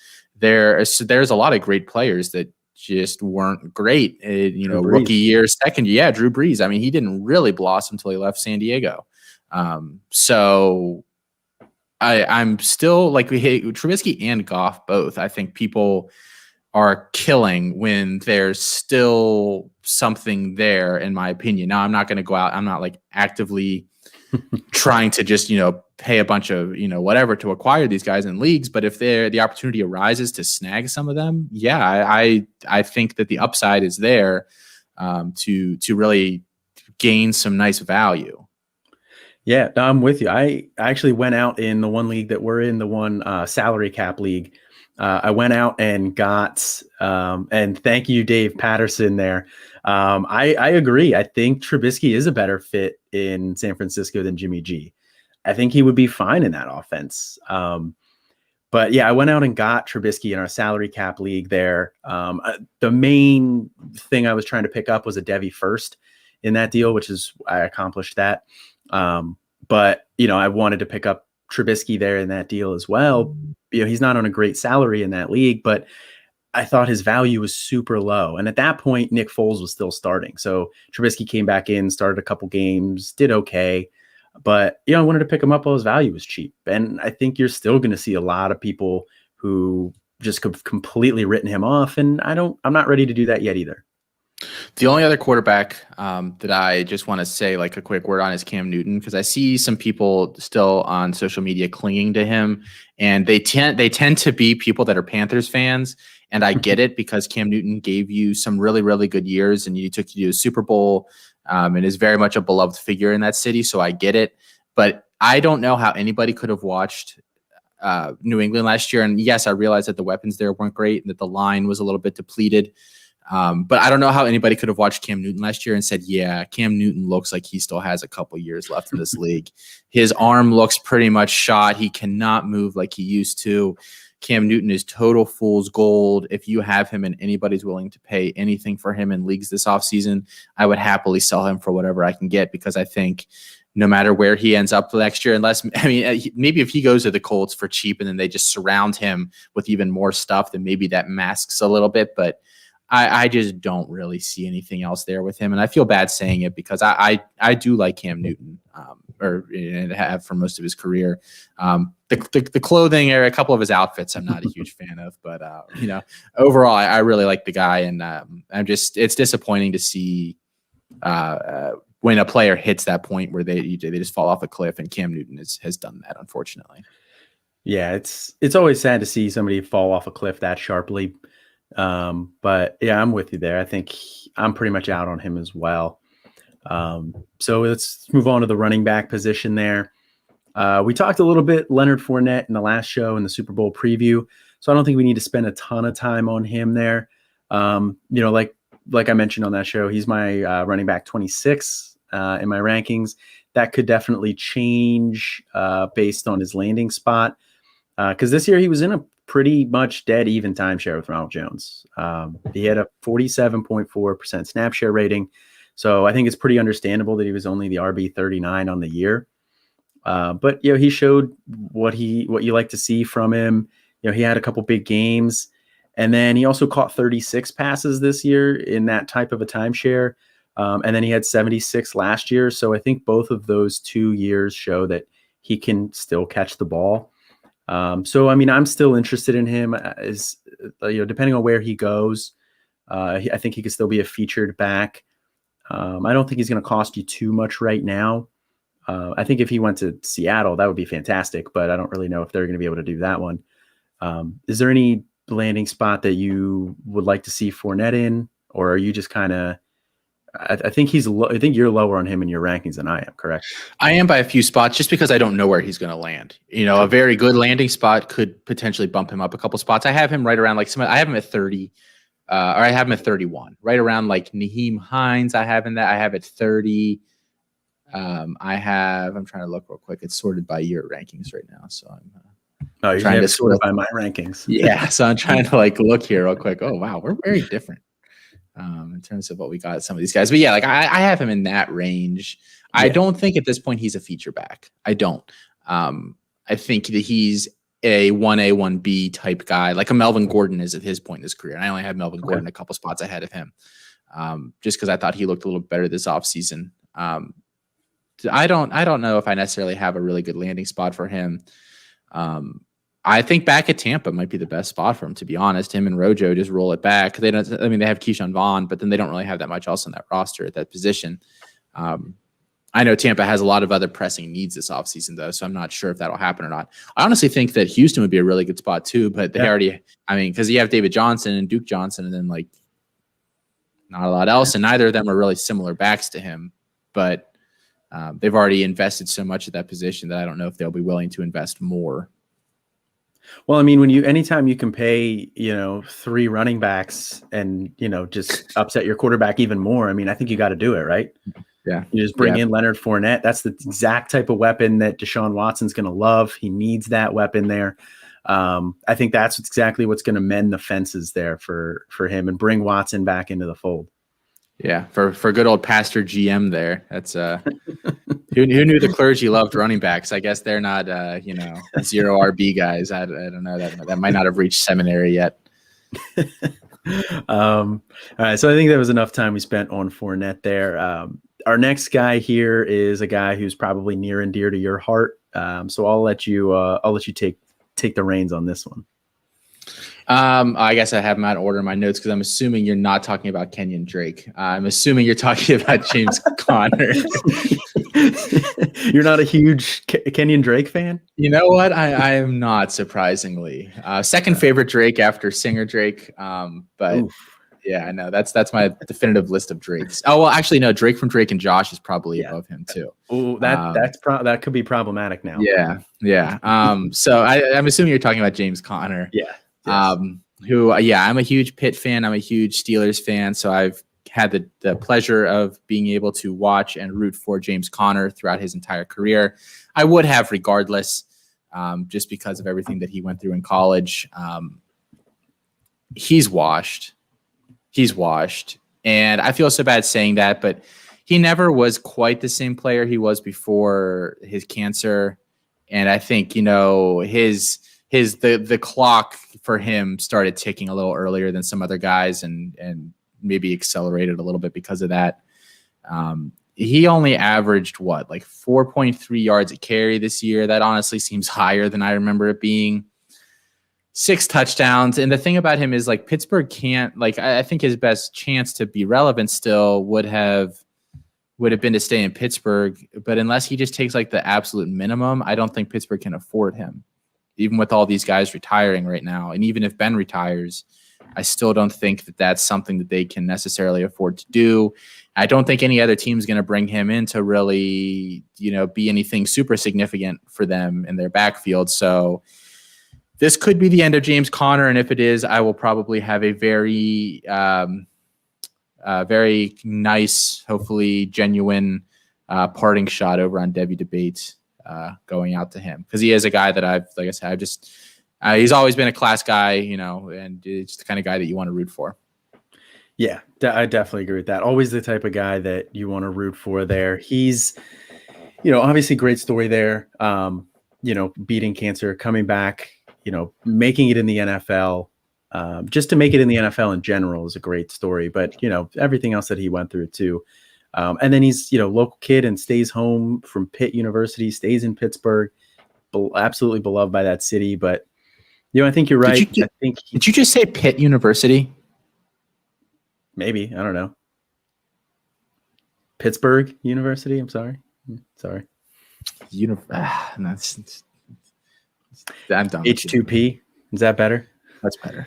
There's a lot of great players that just weren't great. Rookie year, second year. Yeah, Drew Brees. I mean, he didn't really blossom until he left San Diego. So I'm still like Trubisky and Goff both. I think people are killing when there's still something there, in my opinion. Now, I'm not going to go out. I'm not actively trying to just, pay a bunch of, whatever to acquire these guys in leagues. But if the opportunity arises to snag some of them, yeah, I think that the upside is there to really gain some nice value. Yeah, no, I'm with you. I actually went out in the one league that we're in, the one salary cap league. I went out and got, and thank you, Dave Patterson there. I agree. I think Trubisky is a better fit in San Francisco than Jimmy G. I think he would be fine in that offense. But yeah, I went out and got Trubisky in our salary cap league there. The main thing I was trying to pick up was a Devy first in that deal, which is I accomplished that. But I wanted to pick up Trubisky there in that deal as well. He's not on a great salary in that league, but I thought his value was super low. And at that point, Nick Foles was still starting. So Trubisky came back in, started a couple games, did okay. But, I wanted to pick him up while his value was cheap. And I think you're still going to see a lot of people who just completely written him off. And I'm not ready to do that yet either. The only other quarterback that I just want to say a quick word on is Cam Newton, because I see some people still on social media clinging to him, and they tend to be people that are Panthers fans. And I get it, because Cam Newton gave you some really, really good years, and he took you to a Super Bowl and is very much a beloved figure in that city. So I get it. But I don't know how anybody could have watched New England last year. And yes, I realize that the weapons there weren't great and that the line was a little bit depleted. But I don't know how anybody could have watched Cam Newton last year and said, yeah, Cam Newton looks like he still has a couple years left in this league. His arm looks pretty much shot. He cannot move like he used to. Cam Newton is total fool's gold. If you have him and anybody's willing to pay anything for him in leagues this offseason, I would happily sell him for whatever I can get, because I think no matter where he ends up next year, maybe if he goes to the Colts for cheap and then they just surround him with even more stuff, then maybe that masks a little bit. But I just don't really see anything else there with him. And I feel bad saying it, because I do like Cam Newton, and have for most of his career. The clothing or a couple of his outfits I'm not a huge fan of, but overall I really like the guy, and it's disappointing to see when a player hits that point where they just fall off a cliff, and Cam Newton has done that, unfortunately. Yeah, it's always sad to see somebody fall off a cliff that sharply. But yeah, I'm with you there. I think I'm pretty much out on him as well. So let's move on to the running back position there. We talked a little bit Leonard Fournette in the last show in the Super Bowl preview, so I don't think we need to spend a ton of time on him there. Like I mentioned on that show, he's my running back 26 in my rankings. That could definitely change based on his landing spot, because this year he was in a pretty much dead even timeshare with Ronald Jones. He had a 47.4% snap share rating. So I think it's pretty understandable that he was only the RB 39 on the year. But he showed what you like to see from him. He had a couple big games, and then he also caught 36 passes this year in that type of a timeshare. And then he had 76 last year. So I think both of those 2 years show that he can still catch the ball. So, I'm still interested in him depending on where he goes. I think he could still be a featured back. I don't think he's going to cost you too much right now. I think if he went to Seattle, that would be fantastic, but I don't really know if they're going to be able to do that one. Is there any landing spot that you would like to see Fournette in, or are you just kind of? I think I think you're lower on him in your rankings than I am. Correct? I am by a few spots just because I don't know where he's going to land. A very good landing spot could potentially bump him up a couple spots. I have him right around I have him at 30, or I have him at 31, right around like Naheem Hines. I have at 30. I'm trying to look real quick. It's sorted by your rankings right now. So I'm trying to sort it by my rankings. Yeah. So I'm trying to look here real quick. Oh, wow. We're very different in terms of what we got at some of these guys. But yeah, I have him in that range. Yeah. I don't think at this point he's a feature back. I don't. I think that he's a 1A, 1B type guy, like a Melvin Gordon is at his point in his career. And I only have Melvin Gordon a couple spots ahead of him just because I thought he looked a little better this offseason. I don't know if I necessarily have a really good landing spot for him. I think back at Tampa might be the best spot for him, to be honest. Him and Rojo just roll it back. They have Keyshawn Vaughn, but then they don't really have that much else on that roster at that position. I know Tampa has a lot of other pressing needs this offseason, though, so I'm not sure if that'll happen or not. I honestly think that Houston would be a really good spot, too, but because you have David Johnson and Duke Johnson and then, not a lot else, and neither of them are really similar backs to him, but they've already invested so much at that position that I don't know if they'll be willing to invest more. Well, I mean, anytime you can pay, 3 running backs and, just upset your quarterback even more, I mean, I think you got to do it, right? Yeah. You just bring in Leonard Fournette. That's the exact type of weapon that Deshaun Watson's going to love. He needs that weapon there. I think that's exactly what's going to mend the fences there for him and bring Watson back into the fold. Yeah, for good old Pastor GM there. That's who knew the clergy loved running backs. I guess they're not zero RB guys. I don't know, that might not have reached seminary yet. All right, so I think that was enough time we spent on Fournette there. Our next guy here is a guy who's probably near and dear to your heart. So I'll let you take the reins on this one. I guess I have him out of order in my notes because I'm assuming you're not talking about Kenyon Drake. I'm assuming you're talking about James Conner. You're not a huge Kenyon Drake fan? You know what? I am not, surprisingly. Second favorite Drake after Singer Drake. But oof. Yeah, I know that's my definitive list of Drakes. Oh well, actually no. Drake from Drake and Josh is probably above him too. Oh, that could be problematic now. Yeah. So I'm assuming you're talking about James Conner. Yeah. Yes. I'm a huge Pitt fan. I'm a huge Steelers fan. So I've had the pleasure of being able to watch and root for James Conner throughout his entire career. I would have regardless, just because of everything that he went through in college. He's washed. And I feel so bad saying that, but he never was quite the same player he was before his cancer. And I think, the clock for him started ticking a little earlier than some other guys and maybe accelerated a little bit because of that. He only averaged 4.3 yards a carry this year. That honestly seems higher than I remember it being. 6 touchdowns. And the thing about him is Pittsburgh can't I think his best chance to be relevant still would have been to stay in Pittsburgh. But unless he just takes the absolute minimum, I don't think Pittsburgh can afford him. Even with all these guys retiring right now, and even if Ben retires, I still don't think that that's something that they can necessarily afford to do. I don't think any other team is going to bring him in to really, be anything super significant for them in their backfield. So this could be the end of James Conner, and if it is, I will probably have a very, very nice, hopefully genuine parting shot over on Debbie Debate. Going out to him because he is a guy that he's always been a class guy, and it's the kind of guy that you want to root for. Yeah, I definitely agree with that. Always the type of guy that you want to root for there. He's, obviously great story there. Beating cancer, coming back, making it in the NFL. Just to make it in the NFL in general is a great story, but everything else that he went through too. And then he's, local kid and stays home from Pitt University, stays in Pittsburgh, absolutely beloved by that city. But, I think you're right. Did you just say Pitt University? Maybe. I don't know. Pittsburgh University. I'm sorry. I'm done. H2P. Is that better? That's better.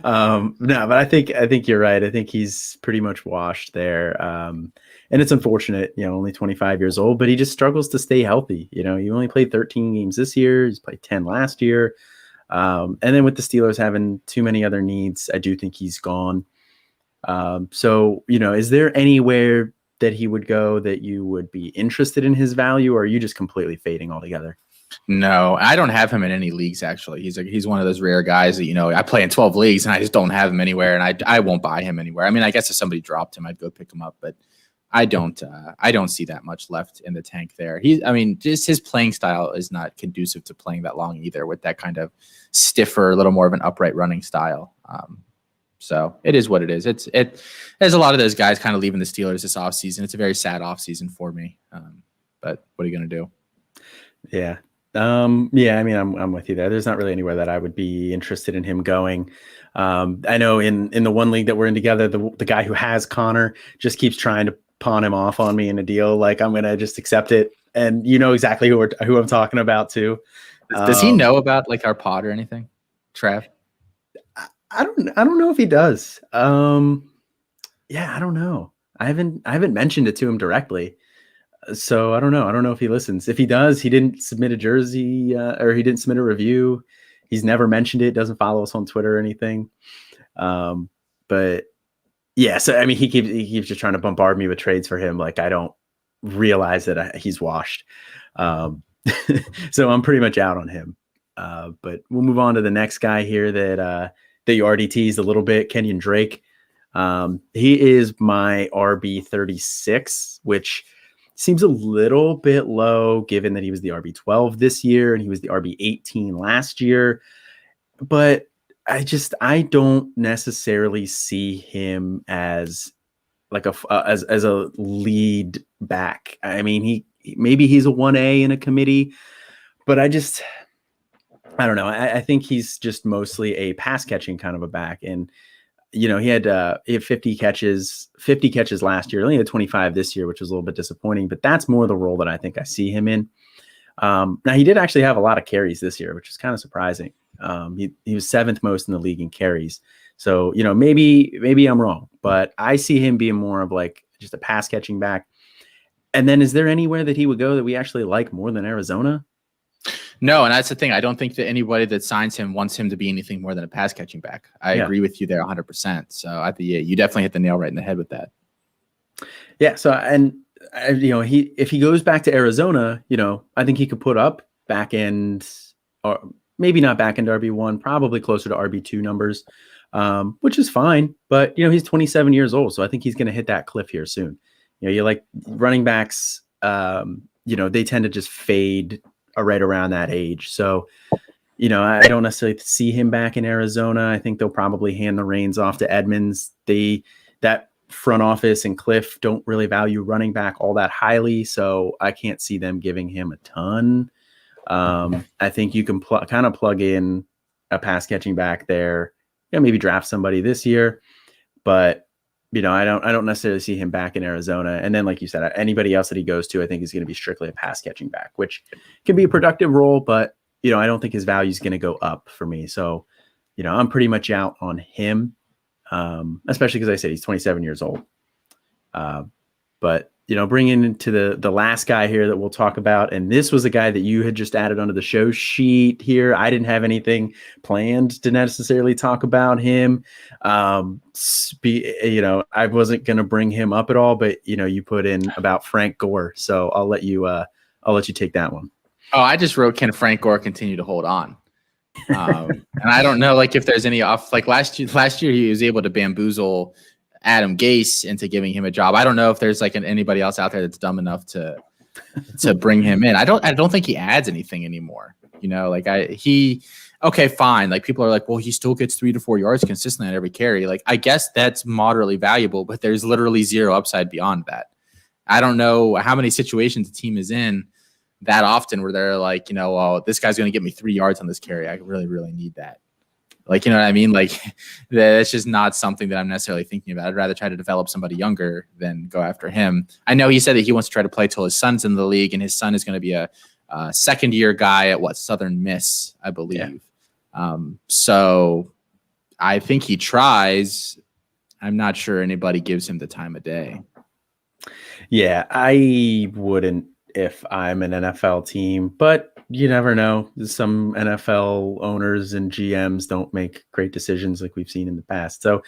No, but I think you're right. I think he's pretty much washed there. And it's unfortunate, only 25 years old, but he just struggles to stay healthy. He only played 13 games this year. He's played 10 last year. And then with the Steelers having too many other needs, I do think he's gone. So, is there anywhere that he would go that you would be interested in his value, or are you just completely fading altogether? No, I don't have him in any leagues. Actually, he's one of those rare guys that I play in 12 leagues and I just don't have him anywhere, and I won't buy him anywhere. I mean, I guess if somebody dropped him, I'd go pick him up, but I don't see that much left in the tank there. Just his playing style is not conducive to playing that long either, with that kind of stiffer, a little more of an upright running style. So it is what it is. There's a lot of those guys kind of leaving the Steelers this offseason. It's a very sad offseason for me. But what are you going to do? Yeah. I'm with you there. There's not really anywhere that I would be interested in him going. I know in the one league that we're in together, the guy who has Connor just keeps trying to pawn him off on me in a deal. Like, I'm going to just accept it. And exactly who I'm talking about too. Does he know about like our pod or anything, Trav? I don't know if he does. Yeah, I don't know. I haven't mentioned it to him directly. So I don't know. I don't know if he listens. If he does, he didn't submit a jersey or he didn't submit a review. He's never mentioned it. Doesn't follow us on Twitter or anything. But yeah, so I mean, he keeps just trying to bombard me with trades for him. Like, I don't realize that he's washed. So I'm pretty much out on him. But we'll move on to the next guy here that you already teased a little bit, Kenyon Drake. He is my RB 36, which seems a little bit low given that he was the RB 12 this year and he was the RB 18 last year. But I don't necessarily see him as like as a lead back. I mean, maybe he's a 1A in a committee, but I don't know. I think he's just mostly a pass catching kind of a back. And, he had 50 catches last year, only had 25 this year, which was a little bit disappointing, but that's more the role that I think I see him in. Now he did actually have a lot of carries this year, which is kind of surprising. He was 7th most in the league in carries. So, maybe I'm wrong, but I see him being more of like just a pass catching back. And then is there anywhere that he would go that we actually like more than Arizona? No, and that's the thing. I don't think that anybody that signs him wants him to be anything more than a pass catching back. I agree with you there 100%. So I think you definitely hit the nail right in the head with that. Yeah. So, and if he goes back to Arizona, I think he could put up back end, or maybe not back end RB1, probably closer to RB2 numbers, which is fine. But he's 27 years old, so I think he's going to hit that cliff here soon. You like running backs, they tend to just fade right around that age. So, I don't necessarily see him back in Arizona. I think they'll probably hand the reins off to Edmonds. That front office and Cliff don't really value running back all that highly, so I can't see them giving him a ton. I think you can kind of plug in a pass catching back there. Maybe draft somebody this year, but I don't necessarily see him back in Arizona. And then, like you said, anybody else that he goes to, I think is going to be strictly a pass catching back, which can be a productive role, but I don't think his value is going to go up for me. So, I'm pretty much out on him, especially because I said he's 27 years old. But bringing into the last guy here that we'll talk about, and this was a guy that you had just added onto the show sheet here. I didn't have anything planned to necessarily talk about him. I wasn't going to bring him up at all, but you put in about Frank Gore, so I'll let you take that one. Oh, I just wrote, can Frank Gore continue to hold on? And I don't know, like, if there's any off, like last year he was able to bamboozle Adam Gase into giving him a job. I don't know if there's like anybody else out there that's dumb enough to bring him in. I don't think he adds anything anymore. Okay, fine. Like, people are like, well, he still gets 3 to 4 yards consistently on every carry. Like, I guess that's moderately valuable, but there's literally zero upside beyond that. I don't know how many situations the team is in that often where they're like, well, this guy's going to get me 3 yards on this carry. I really, really need that. Like, you know what I mean? Like, that's just not something that I'm necessarily thinking about. I'd rather try to develop somebody younger than go after him. I know he said that he wants to try to play till his son's in the league, and his son is going to be a second-year guy at Southern Miss, I believe. So I think he tries. I'm not sure anybody gives him the time of day. Yeah, I wouldn't if I'm an NFL team, but you never know. Some NFL owners and GMs don't make great decisions like we've seen in the past. So,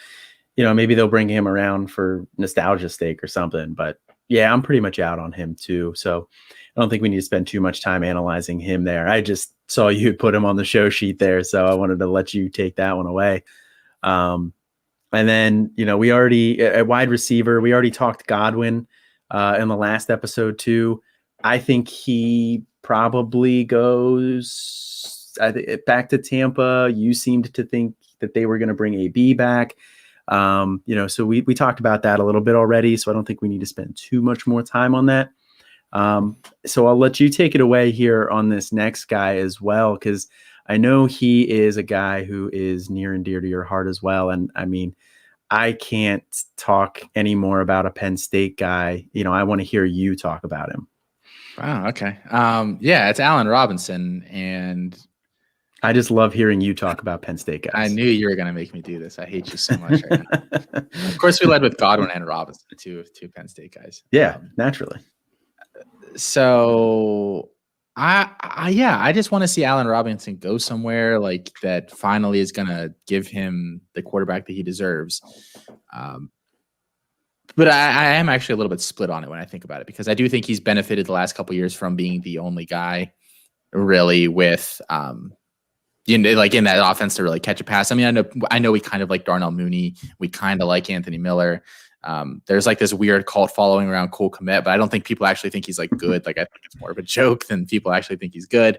maybe they'll bring him around for nostalgia's sake or something. But yeah, I'm pretty much out on him too. So I don't think we need to spend too much time analyzing him there. I just saw you put him on the show sheet there, so I wanted to let you take that one away. And then, we already at wide receiver, we already talked Godwin in the last episode too. I think he probably goes back to Tampa. You seemed to think that they were going to bring AB back. So we talked about that a little bit already, so I don't think we need to spend too much more time on that. So I'll let you take it away here on this next guy as well, because I know he is a guy who is near and dear to your heart as well. And I mean, I can't talk any more about a Penn State guy. I want to hear you talk about him. Wow. Okay. It's Allen Robinson, and I just love hearing you talk about Penn State guys. I knew you were going to make me do this. I hate you so much right now. Of course, we led with Godwin and Robinson, two Penn State guys. Yeah, naturally. So I just want to see Allen Robinson go somewhere like that finally is going to give him the quarterback that he deserves. But I am actually a little bit split on it when I think about it, because I do think he's benefited the last couple of years from being the only guy really with, like in that offense to really catch a pass. I mean, I know we kind of like Darnell Mooney. We kind of like Anthony Miller. There's like this weird cult following around Cole Kmet, but I don't think people actually think he's like good. Like I think it's more of a joke than people actually think he's good.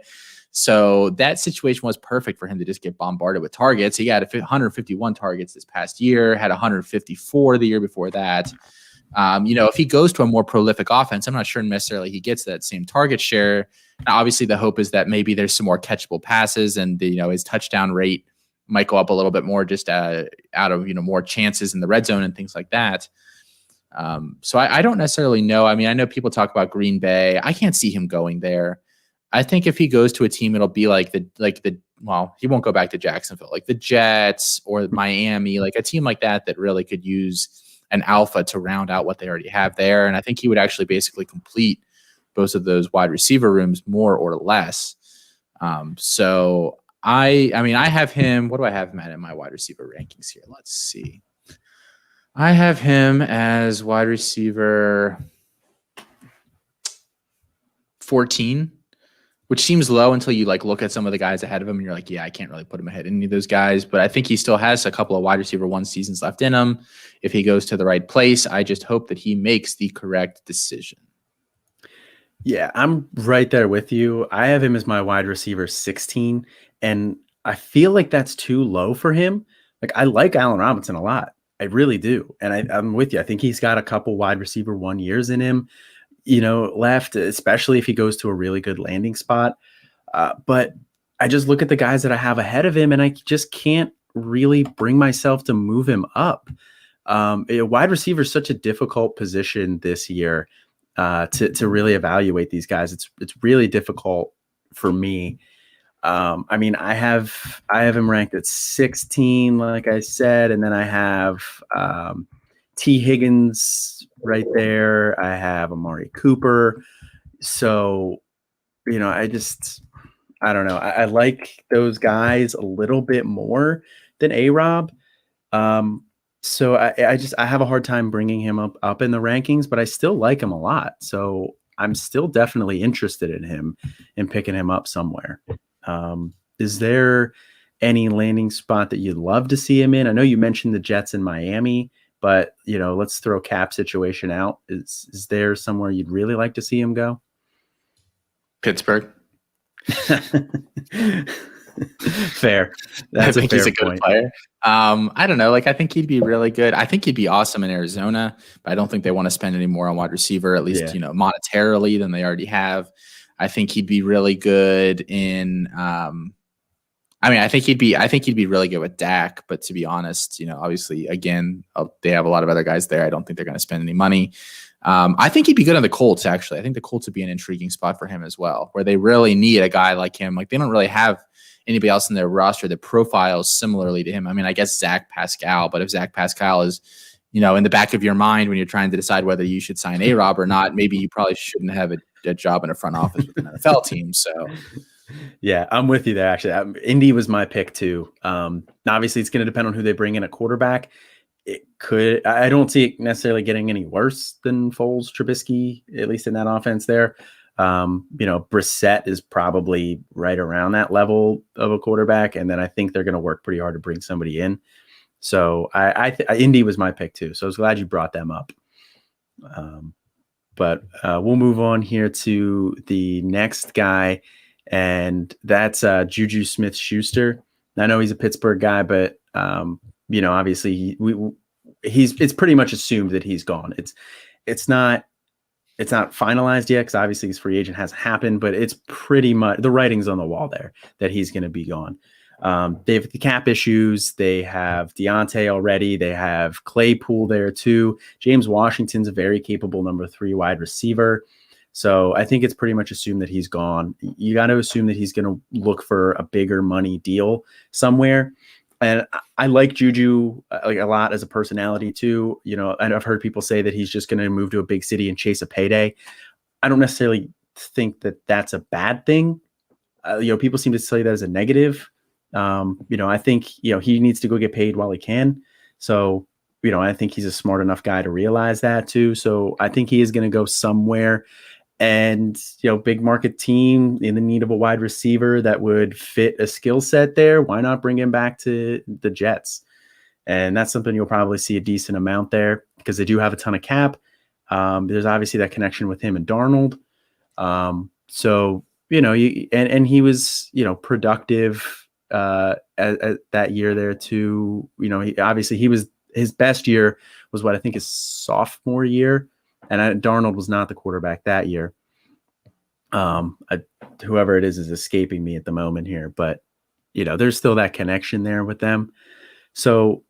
So that situation was perfect for him to just get bombarded with targets. He got 151 targets this past year, had 154 the year before that. If he goes to a more prolific offense, I'm not sure necessarily he gets that same target share. Now, obviously, the hope is that maybe there's some more catchable passes, and his touchdown rate might go up a little bit more just out of more chances in the red zone and things like that. So I don't necessarily know. I mean, I know people talk about Green Bay. I can't see him going there. I think if he goes to a team, it'll be like he won't go back to Jacksonville, like the Jets or Miami, like a team like that really could use an alpha to round out what they already have there. And I think he would actually basically complete both of those wide receiver rooms more or less. So I have him. What do I have him at in my wide receiver rankings here? Let's see. I have him as wide receiver 14. Which seems low until you look at some of the guys ahead of him and you're like, yeah, I can't really put him ahead of any of those guys. But I think he still has a couple of wide receiver 1 seasons left in him. If he goes to the right place, I just hope that he makes the correct decision. Yeah, I'm right there with you. I have him as my wide receiver 16, and I feel like that's too low for him. Like, I like Allen Robinson a lot. I really do. And I'm with you. I think he's got a couple wide receiver 1 years in him, left, especially if he goes to a really good landing spot. But I just look at the guys that I have ahead of him, and I just can't really bring myself to move him up. Wide receiver is such a difficult position this year to really evaluate these guys. It's really difficult for me. I have him ranked at 16, like I said, and then I have T. Higgins right there. I have Amari Cooper. So, I don't know. I like those guys a little bit more than A-Rob. So I have a hard time bringing him up in the rankings, but I still like him a lot. So I'm still definitely interested in him and picking him up somewhere. Is there any landing spot that you'd love to see him in? I know you mentioned the Jets in Miami, but let's throw cap situation out. Is there somewhere you'd really like to see him go? Pittsburgh. Fair. That's I think he's a good player. I don't know. I think he'd be really good. I think he'd be awesome in Arizona, but I don't think they want to spend any more on wide receiver, at least, monetarily than they already have. I think he'd be really good in I mean, I think he'd be really good with Dak, but to be honest, obviously, again, they have a lot of other guys there. I don't think they're going to spend any money. I think he'd be good on the Colts, actually. I think the Colts would be an intriguing spot for him as well, where they really need a guy like him. Like, they don't really have anybody else in their roster that profiles similarly to him. I mean, I guess Zach Pascal, but if Zach Pascal is, in the back of your mind when you're trying to decide whether you should sign A-Rob or not, maybe you probably shouldn't have a job in a front office with an NFL team. So, yeah, I'm with you there. Actually, Indy was my pick too. Obviously, it's going to depend on who they bring in at quarterback. I don't see it necessarily getting any worse than Foles, Trubisky, at least in that offense there. Brissett is probably right around that level of a quarterback, and then I think they're going to work pretty hard to bring somebody in. So Indy was my pick too. So I was glad you brought them up. But we'll move on here to the next guy, and that's Juju Smith-Schuster. I know he's a Pittsburgh guy, but obviously it's pretty much assumed that he's gone. It's not finalized yet because obviously his free agent hasn't happened, but it's pretty much the writing's on the wall there that he's going to be gone. They have the cap issues. They have Deontay already. They have Claypool there too. James Washington's a very capable number 3 wide receiver. So I think it's pretty much assumed that he's gone. You got to assume that he's going to look for a bigger money deal somewhere. And I like Juju a lot as a personality too. And I've heard people say that he's just going to move to a big city and chase a payday. I don't necessarily think that that's a bad thing. People seem to say that as a negative. I think, he needs to go get paid while he can. So, I think he's a smart enough guy to realize that too. So I think he is going to go somewhere, and, big market team in the need of a wide receiver that would fit a skill set there. Why not bring him back to the Jets? And that's something you'll probably see a decent amount there because they do have a ton of cap. There's obviously that connection with him and Darnold. So, and he was, productive at that year there too. His best year was what I think his sophomore year, and Darnold was not the quarterback that year. Whoever it is escaping me at the moment here, but there's still that connection there with them. So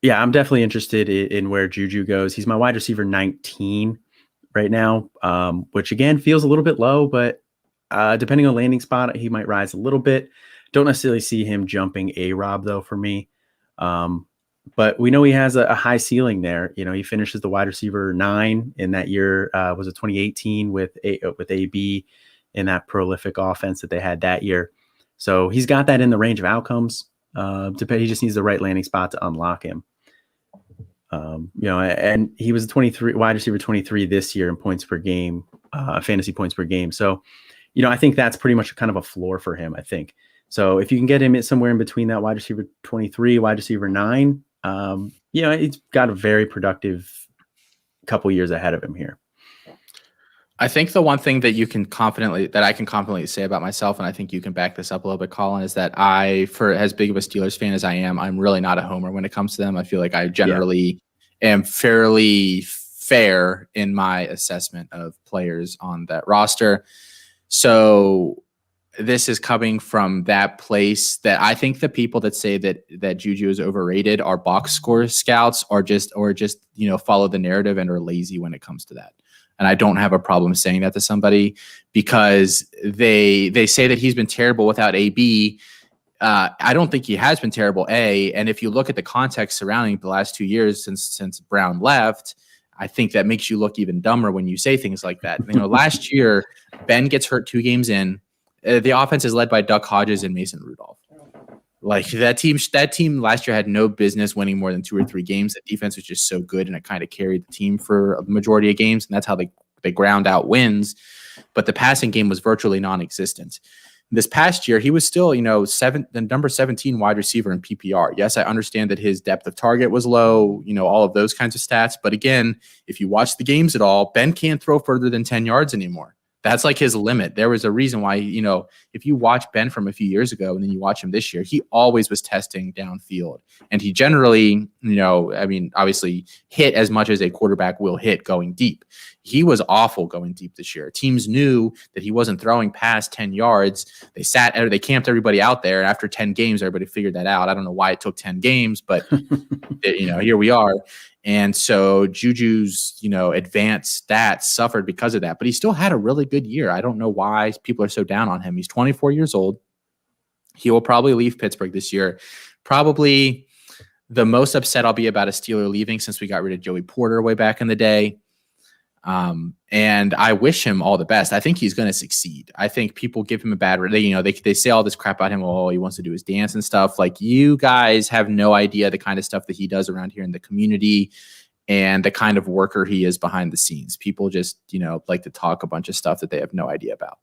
yeah, I'm definitely interested in where Juju goes. He's my wide receiver 19 right now, which again feels a little bit low, but depending on landing spot, he might rise a little bit. Don't necessarily see him jumping A-Rob though for me. But we know he has a high ceiling there. He finishes the wide receiver 9 in that year. Was it 2018 with AB in that prolific offense that they had that year. So he's got that in the range of outcomes. He just needs the right landing spot to unlock him. And he was wide receiver 23 this year in points per game, fantasy points per game. So, I think that's pretty much kind of a floor for him, I think. So if you can get him somewhere in between that wide receiver 23, wide receiver 9, he's got a very productive couple years ahead of him here. I think the one thing that I can confidently say about myself, and I think you can back this up a little bit, Colin, is that for as big of a Steelers fan as I am, I'm really not a homer when it comes to them. I feel like I generally am fairly fair in my assessment of players on that roster. So this is coming from that place that I think the people that say that Juju is overrated are box score scouts or just follow the narrative and are lazy when it comes to that. And I don't have a problem saying that to somebody because they say that he's been terrible without AB. I don't think he has been terrible, A. And if you look at the context surrounding the last 2 years since Brown left, I think that makes you look even dumber when you say things like that. Last year, Ben gets hurt 2 games in. The offense is led by Duck Hodges and Mason Rudolph. Like that team last year had no business winning more than 2 or 3 games. The defense was just so good, and it kind of carried the team for a majority of games, and that's how they ground out wins. But the passing game was virtually non-existent. This past year, he was still, the number 17 wide receiver in PPR. Yes, I understand that his depth of target was low, all of those kinds of stats. But again, if you watch the games at all, Ben can't throw further than 10 yards anymore. That's like his limit. There was a reason why, if you watch Ben from a few years ago and then you watch him this year, he always was testing downfield. And he generally, obviously hit as much as a quarterback will hit going deep. He was awful going deep this year. Teams knew that he wasn't throwing past 10 yards. They camped everybody out there. After 10 games, everybody figured that out. I don't know why it took 10 games, but here we are. And so Juju's, advanced stats suffered because of that, but he still had a really good year. I don't know why people are so down on him. He's 24 years old. He will probably leave Pittsburgh this year. Probably the most upset I'll be about a Steeler leaving since we got rid of Joey Porter way back in the day. And I wish him all the best. I think he's going to succeed. I think people give him a bad, they say all this crap about him. Oh, he wants to do his dance and stuff. Like, you guys have no idea the kind of stuff that he does around here in the community and the kind of worker he is behind the scenes. People just, like to talk a bunch of stuff that they have no idea about.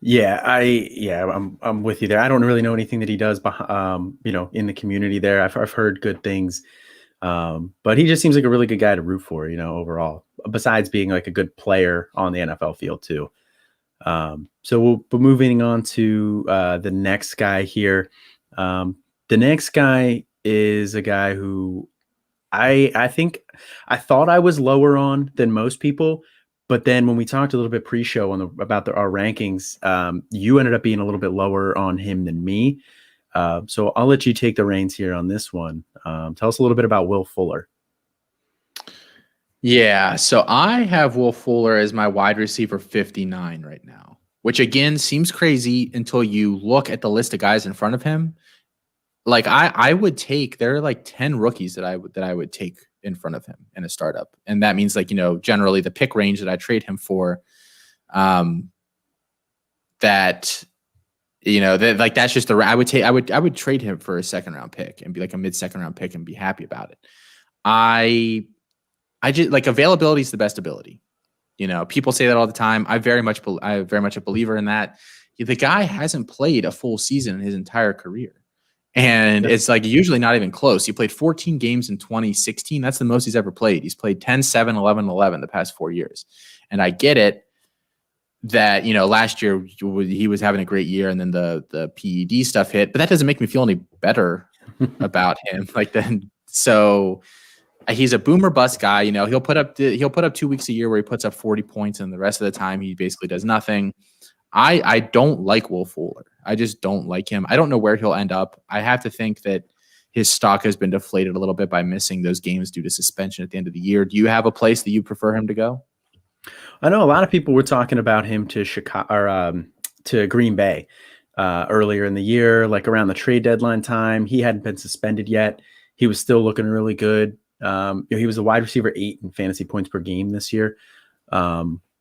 Yeah, I'm with you there. I don't really know anything that he does, in the community there. I've heard good things. But he just seems like a really good guy to root for, overall, besides being like a good player on the NFL field too. So we'll be moving on to the next guy here. The next guy is a guy who I think I thought I was lower on than most people, but then when we talked a little bit pre-show about our rankings, you ended up being a little bit lower on him than me. So I'll let you take the reins here on this one. Tell us a little bit about Will Fuller. Yeah, so I have Will Fuller as my wide receiver 59 right now, which again seems crazy until you look at the list of guys in front of him. Like I would take, there are like 10 rookies that I would take in front of him in a startup, and that means generally the pick range that I trade him for, that's just I would trade him for a second round pick and be like a mid second round pick and be happy about it. I just like, availability is the best ability. People say that all the time. I'm very much a believer in that. The guy hasn't played a full season in his entire career. And it's like usually not even close. He played 14 games in 2016. That's the most he's ever played. He's played 10, 7, 11, 11 the past 4 years. And I get it that, last year he was having a great year and then the PED stuff hit, but that doesn't make me feel any better about him. So he's a boomer bust guy. He'll put up 2 weeks a year where he puts up 40 points and the rest of the time he basically does nothing. I don't like Will Fuller. I just don't like him. I don't know where he'll end up. I have to think that his stock has been deflated a little bit by missing those games due to suspension at the end of the year. Do you have a place that you prefer him to go? I know a lot of people were talking about him to Chicago or to Green Bay earlier in the year, like around the trade deadline time. He hadn't been suspended yet. He was still looking really good. He was a wide receiver 8 in fantasy points per game this year,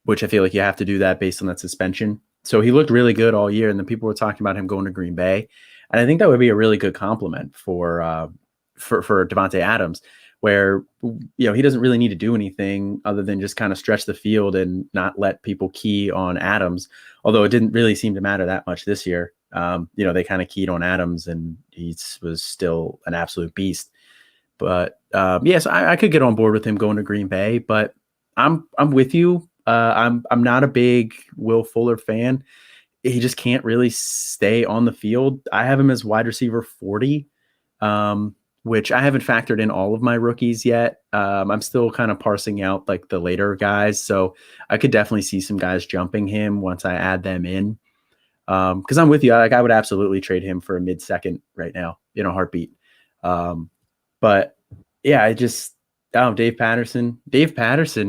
which I feel like you have to do that based on that suspension. So he looked really good all year, and then people were talking about him going to Green Bay, and I think that would be a really good compliment for Davante Adams, where he doesn't really need to do anything other than just kind of stretch the field and not let people key on Adams. Although it didn't really seem to matter that much this year. They kind of keyed on Adams, and he was still an absolute beast. But so I could get on board with him going to Green Bay, but I'm with you. I'm not a big Will Fuller fan. He just can't really stay on the field. I have him as wide receiver 40, which I haven't factored in all of my rookies yet. I'm still kind of parsing out like the later guys. So I could definitely see some guys jumping him once I add them in. Cause I'm with you. Like I would absolutely trade him for a mid-second right now in a heartbeat. But yeah, Dave Patterson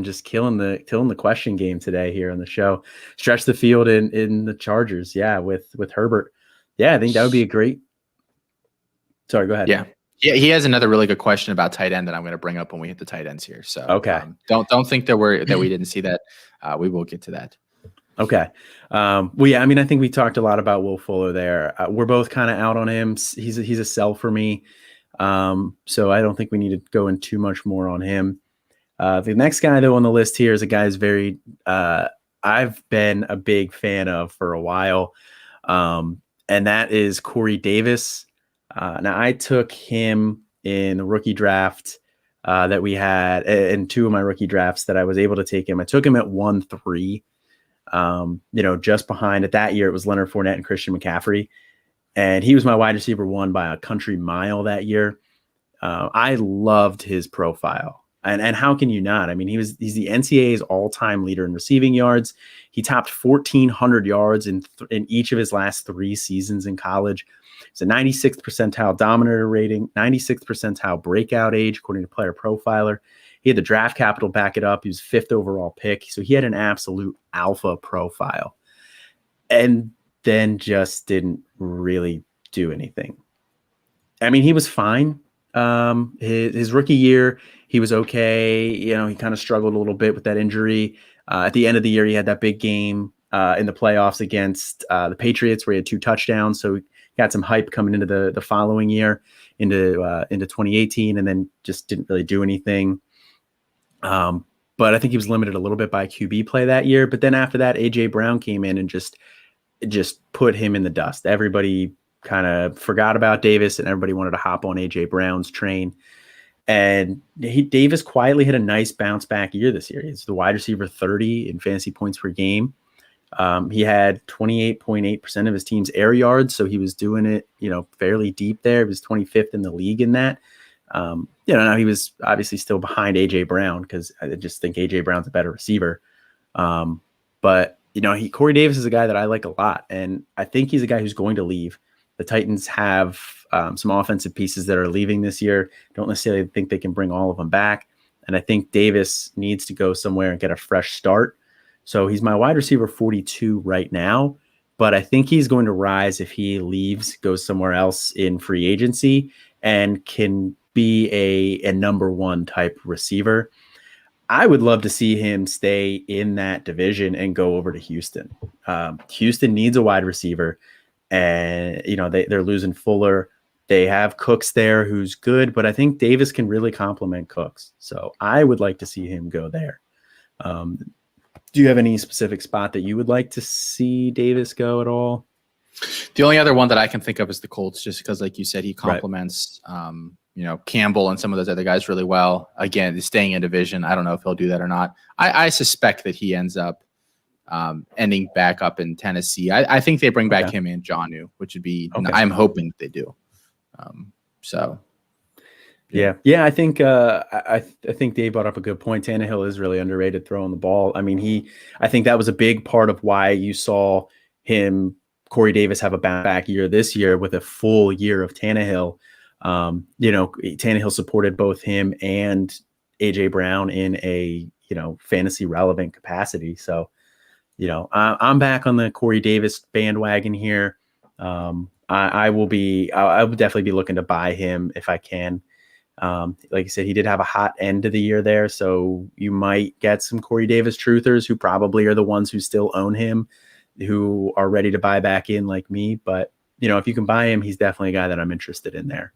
just killing the question game today here on the show. Stretch the field in the Chargers. Yeah. With Herbert. Yeah. I think that would be a great, sorry, go ahead. Yeah. He has another really good question about tight end that I'm going to bring up when we hit the tight ends here. So okay. Don't think that we didn't see that. We will get to that. Okay. Well, yeah, I mean, I think we talked a lot about Will Fuller there. We're both kind of out on him. He's a sell for me. So I don't think we need to go in too much more on him. The next guy though on the list here is a guy who's very, I've been a big fan of for a while. And that is Corey Davis. Now I took him in the rookie draft, that we had in 2 of my rookie drafts that I was able to take him. I took him at 1-3, just behind it that year. It was Leonard Fournette and Christian McCaffrey. And he was my wide receiver 1 by a country mile that year. I loved his profile. And how can you not? I mean, he's the NCAA's all-time leader in receiving yards. He topped 1,400 yards in each of his last 3 seasons in college. It's a 96th percentile dominator rating, 96th percentile breakout age, according to Player Profiler. He had the draft capital back it up. He was 5th overall pick. So he had an absolute alpha profile. And then just didn't really do anything. I mean, he was fine. His rookie year, he was okay. He kind of struggled a little bit with that injury. At the end of the year, he had that big game in the playoffs against the Patriots where he had 2 touchdowns. So he got some hype coming into the following year into 2018, and then just didn't really do anything. But I think he was limited a little bit by QB play that year. But then after that, AJ Brown came in and just put him in the dust. Everybody kind of forgot about Davis, and everybody wanted to hop on AJ Brown's train. And Davis quietly had a nice bounce back year this year. He's the wide receiver 30 in fantasy points per game. He had 28.8% of his team's air yards, so he was doing it, fairly deep there. He was 25th in the league in that. Now he was obviously still behind AJ Brown because I just think AJ Brown's a better receiver. But Corey Davis is a guy that I like a lot, and I think he's a guy who's going to leave. The Titans have some offensive pieces that are leaving this year. Don't necessarily think they can bring all of them back. And I think Davis needs to go somewhere and get a fresh start. So he's my wide receiver 42 right now, but I think he's going to rise if he leaves, goes somewhere else in free agency, and can be a number 1 type receiver. I would love to see him stay in that division and go over to Houston. Houston needs a wide receiver, and they're losing Fuller. They have Cooks there who's good, but I think Davis can really complement Cooks. So I would like to see him go there. Do you have any specific spot that you would like to see Davis go at all? The only other one that I can think of is the Colts, just because, like you said, he complements, Campbell and some of those other guys really well. Again, staying in division. I don't know if he'll do that or not. I suspect that he ends up ending back up in Tennessee. I think they bring back him and Jonnu, which would be. Okay. I'm hoping they do. Yeah. I think I think Dave brought up a good point. Tannehill is really underrated throwing the ball. I mean, I think that was a big part of why you saw Corey Davis have a bounce back year this year with a full year of Tannehill. Tannehill supported both him and AJ Brown in a fantasy relevant capacity. So, I'm back on the Corey Davis bandwagon here. I will definitely be looking to buy him if I can. Like I said, he did have a hot end of the year there, so you might get some Corey Davis truthers who probably are the ones who still own him, who are ready to buy back in like me. But if you can buy him, he's definitely a guy that I'm interested in there.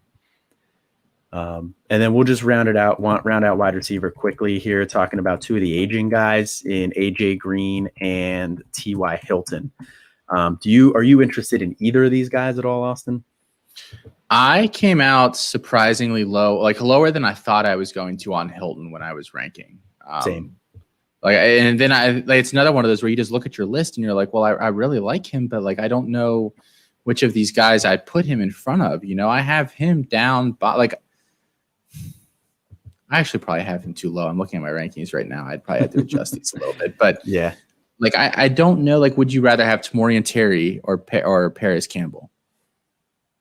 And then we'll just round out wide receiver quickly here, talking about 2 of the aging guys in AJ Green and T.Y. Hilton. Are you interested in either of these guys at all, Austin? I came out surprisingly low, like lower than I thought I was going to on Hilton when I was ranking. Same. And then it's another one of those where you just look at your list and you're like, well, I really like him, but I don't know which of these guys I'd put him in front of. I have him down, I actually probably have him too low. I'm looking at my rankings right now. I'd probably have to adjust these a little bit, but yeah, I don't know. Would you rather have Tamorrion Terry or Paris Campbell?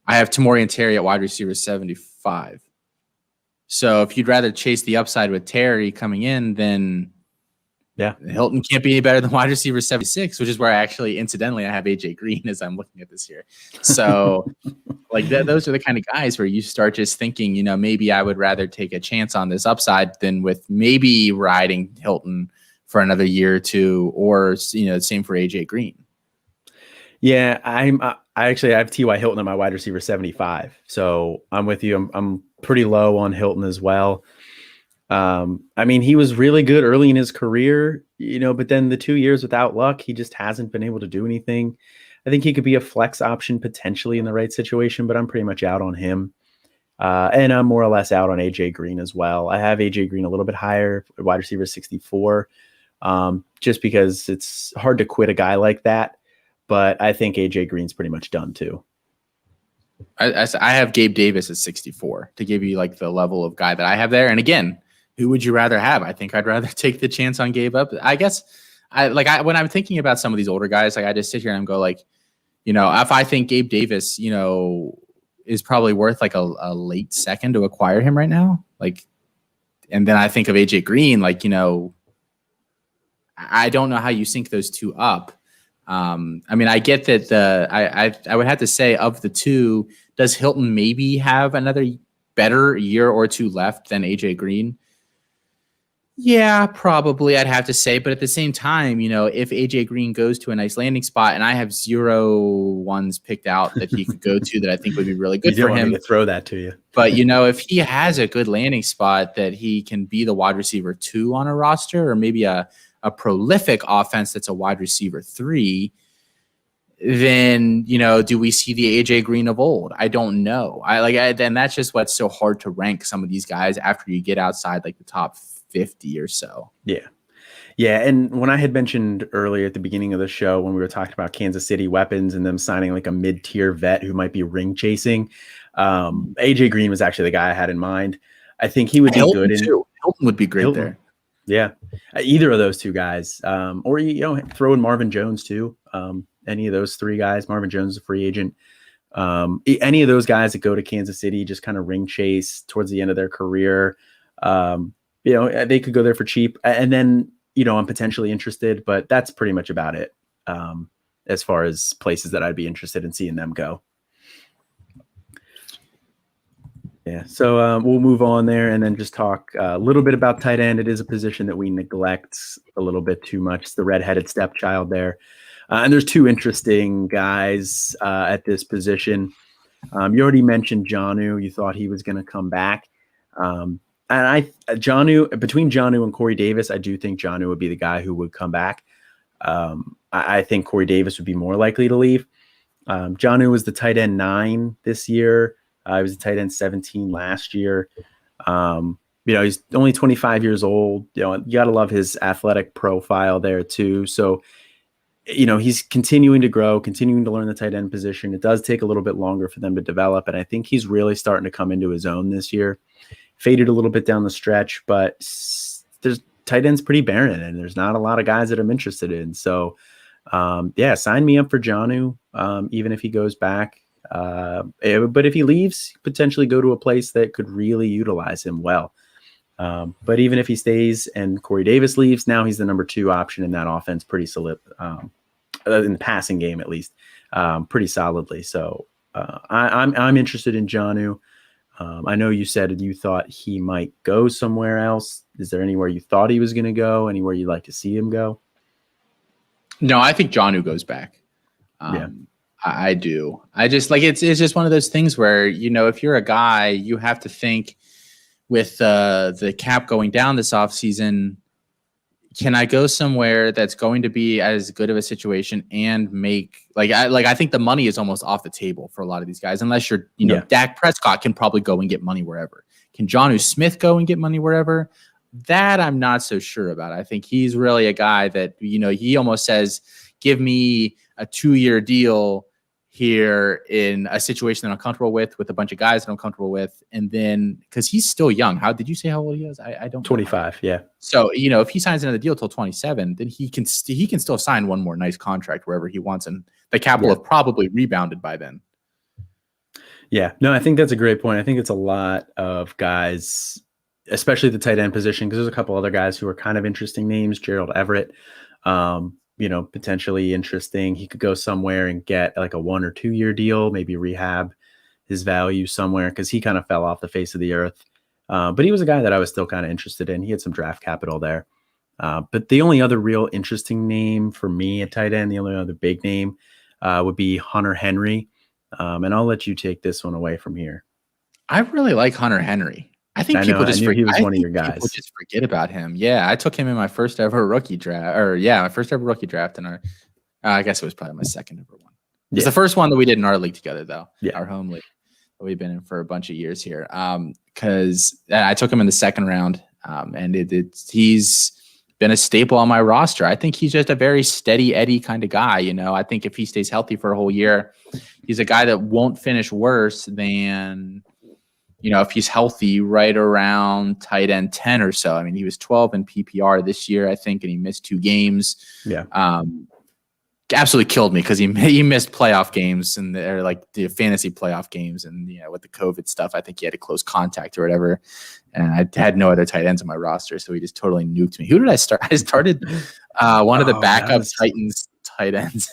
I have Tamorrion Terry at wide receiver 75. So if you'd rather chase the upside with Terry coming in, then Hilton can't be any better than wide receiver 76, which is where incidentally, I have AJ Green as I'm looking at this here. So those are the kind of guys where you start just thinking, maybe I would rather take a chance on this upside than with maybe riding Hilton for another year or two, or, same for AJ Green. Yeah, I have T.Y. Hilton at my wide receiver 75. So I'm with you. I'm pretty low on Hilton as well. He was really good early in his career, but then the 2 years without luck, he just hasn't been able to do anything. I think he could be a flex option potentially in the right situation, but I'm pretty much out on him. And I'm more or less out on AJ Green as well. I have AJ Green a little bit higher, wide receiver 64, just because it's hard to quit a guy like that. But I think AJ Green's pretty much done too. I have Gabe Davis at 64 to give you the level of guy that I have there. And again, who would you rather have? I think I'd rather take the chance on Gabe up. I guess when I'm thinking about some of these older guys, like I just sit here and I'm go like, if I think Gabe Davis, is probably worth like a late second to acquire him right now. Like, and then I think of AJ Green, like, I don't know how you sync those two up. I mean, I get that I would have to say of the two, does Hilton maybe have another better year or two left than AJ Green? Yeah, probably I'd have to say. But at the same time, if AJ Green goes to a nice landing spot and I have 0 ones picked out that he could go to that I think would be really good for him. To throw that to you. But, if he has a good landing spot that he can be the wide receiver 2 on a roster, or maybe a prolific offense that's a wide receiver 3, then, do we see the AJ Green of old? I don't know. Then that's just what's so hard to rank some of these guys after you get outside like the top 50 or so. Yeah. Yeah. And when I had mentioned earlier at the beginning of the show, when we were talking about Kansas City weapons and them signing like a mid-tier vet who might be ring chasing, AJ Green was actually the guy I had in mind. I think he would be good. Hilton would be great there. Yeah. Either of those two guys, or, throw in Marvin Jones too. Any of those 3 guys. Marvin Jones is a free agent. Any of those guys that go to Kansas City, just kind of ring chase towards the end of their career. They could go there for cheap, and then, I'm potentially interested, but that's pretty much about it. As far as places that I'd be interested in seeing them go. Yeah. So we'll move on there and then just talk a little bit about tight end. It is a position that we neglect a little bit too much. It's the redheaded stepchild there. And there's 2 interesting guys at this position. You already mentioned Jonnu. You thought he was going to come back. And between Jonnu and Corey Davis, I do think Jonnu would be the guy who would come back. I think Corey Davis would be more likely to leave. Jonnu was the tight end 9 this year. He was the tight end 17 last year. He's only 25 years old. You got to love his athletic profile there too. So, he's continuing to grow, continuing to learn the tight end position. It does take a little bit longer for them to develop. And I think he's really starting to come into his own this year. Faded a little bit down the stretch, but there's tight end's pretty barren and there's not a lot of guys that I'm interested in. So, sign me up for Jonnu, even if he goes back. But if he leaves, potentially go to a place that could really utilize him well. But even if he stays and Corey Davis leaves, now he's the number 2 option in that offense, pretty solid, in the passing game, at least, pretty solidly. So, I'm interested in Jonnu. I know you said you thought he might go somewhere else. Is there anywhere you thought he was going to go? Anywhere you'd like to see him go? No, I think Jonnu goes back. I do. I just it's just one of those things where, if you're a guy, you have to think with the cap going down this offseason, can I go somewhere that's going to be as good of a situation and make I think the money is almost off the table for a lot of these guys, unless you're, Dak Prescott can probably go and get money wherever. Can Jonnu Smith go and get money wherever? That I'm not so sure about. I think he's really a guy that, he almost says, give me a 2-year deal here in a situation that I'm comfortable with a bunch of guys that I'm comfortable with. And then, because he's still young. How did you say how old he is? I don't 25. know. Yeah. So, if he signs another deal till 27, then he can still sign one more nice contract wherever he wants. And the cap will have probably rebounded by then. Yeah, no, I think that's a great point. I think it's a lot of guys, especially the tight end position, because there's a couple other guys who are kind of interesting names. Gerald Everett, potentially interesting. He could go somewhere and get like a 1 or 2 year deal, maybe rehab his value somewhere, because he kind of fell off the face of the earth. But he was a guy that I was still kind of interested in. He had some draft capital there. But the only other real interesting name for me at tight end, the only other big name would be Hunter Henry. And I'll let you take this one away from here. I really like Hunter Henry. I think people just forget. He was one of your guys. People just forget about him. Yeah, I took him in my first ever rookie draft, my first ever rookie draft in our. I guess it was probably my second ever one. It's the first one that we did in our league together, though. Yeah, our home league that we've been in for a bunch of years here. Because I took him in the second round, and he's been a staple on my roster. I think he's just a very steady Eddie kind of guy. I think if he stays healthy for a whole year, he's a guy that won't finish worse than if he's healthy, right around tight end 10 or so. I mean, he was 12 in PPR this year, I think, and he missed 2 games. Yeah. Absolutely killed me because he missed playoff games and they're like the fantasy playoff games, and with the COVID stuff, I think he had a close contact or whatever. And I had no other tight ends on my roster, so he just totally nuked me. Who did I start? I started one of the backup Titans tight ends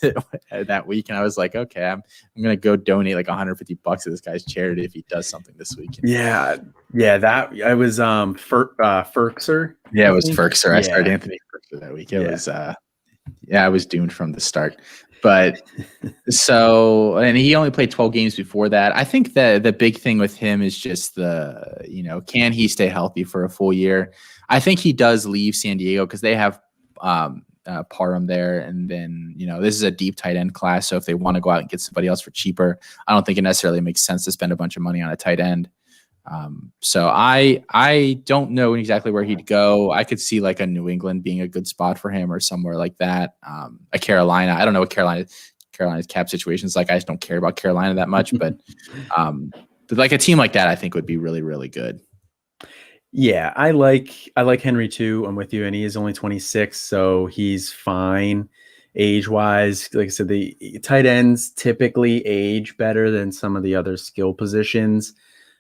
that week, and I was like, okay, I'm gonna go donate like $150 to this guy's charity if he does something this week. Yeah. That I was Ferkser. Yeah, it was Ferkser. I started Anthony Ferkser that week. It was I was doomed from the start. But and he only played 12 games before that. I think the big thing with him is just can he stay healthy for a full year? I think he does leave San Diego because they have Parham there. And then, this is a deep tight end class. So if they want to go out and get somebody else for cheaper, I don't think it necessarily makes sense to spend a bunch of money on a tight end. So I don't know exactly where he'd go. I could see like a New England being a good spot for him or somewhere like that. A Carolina. I don't know what Carolina's cap situation is like. I just don't care about Carolina that much, but like a team like that, I think would be really, really good. Yeah, I like Henry too. I'm with you, and he is only 26, so he's fine age-wise. Like I said, the tight ends typically age better than some of the other skill positions.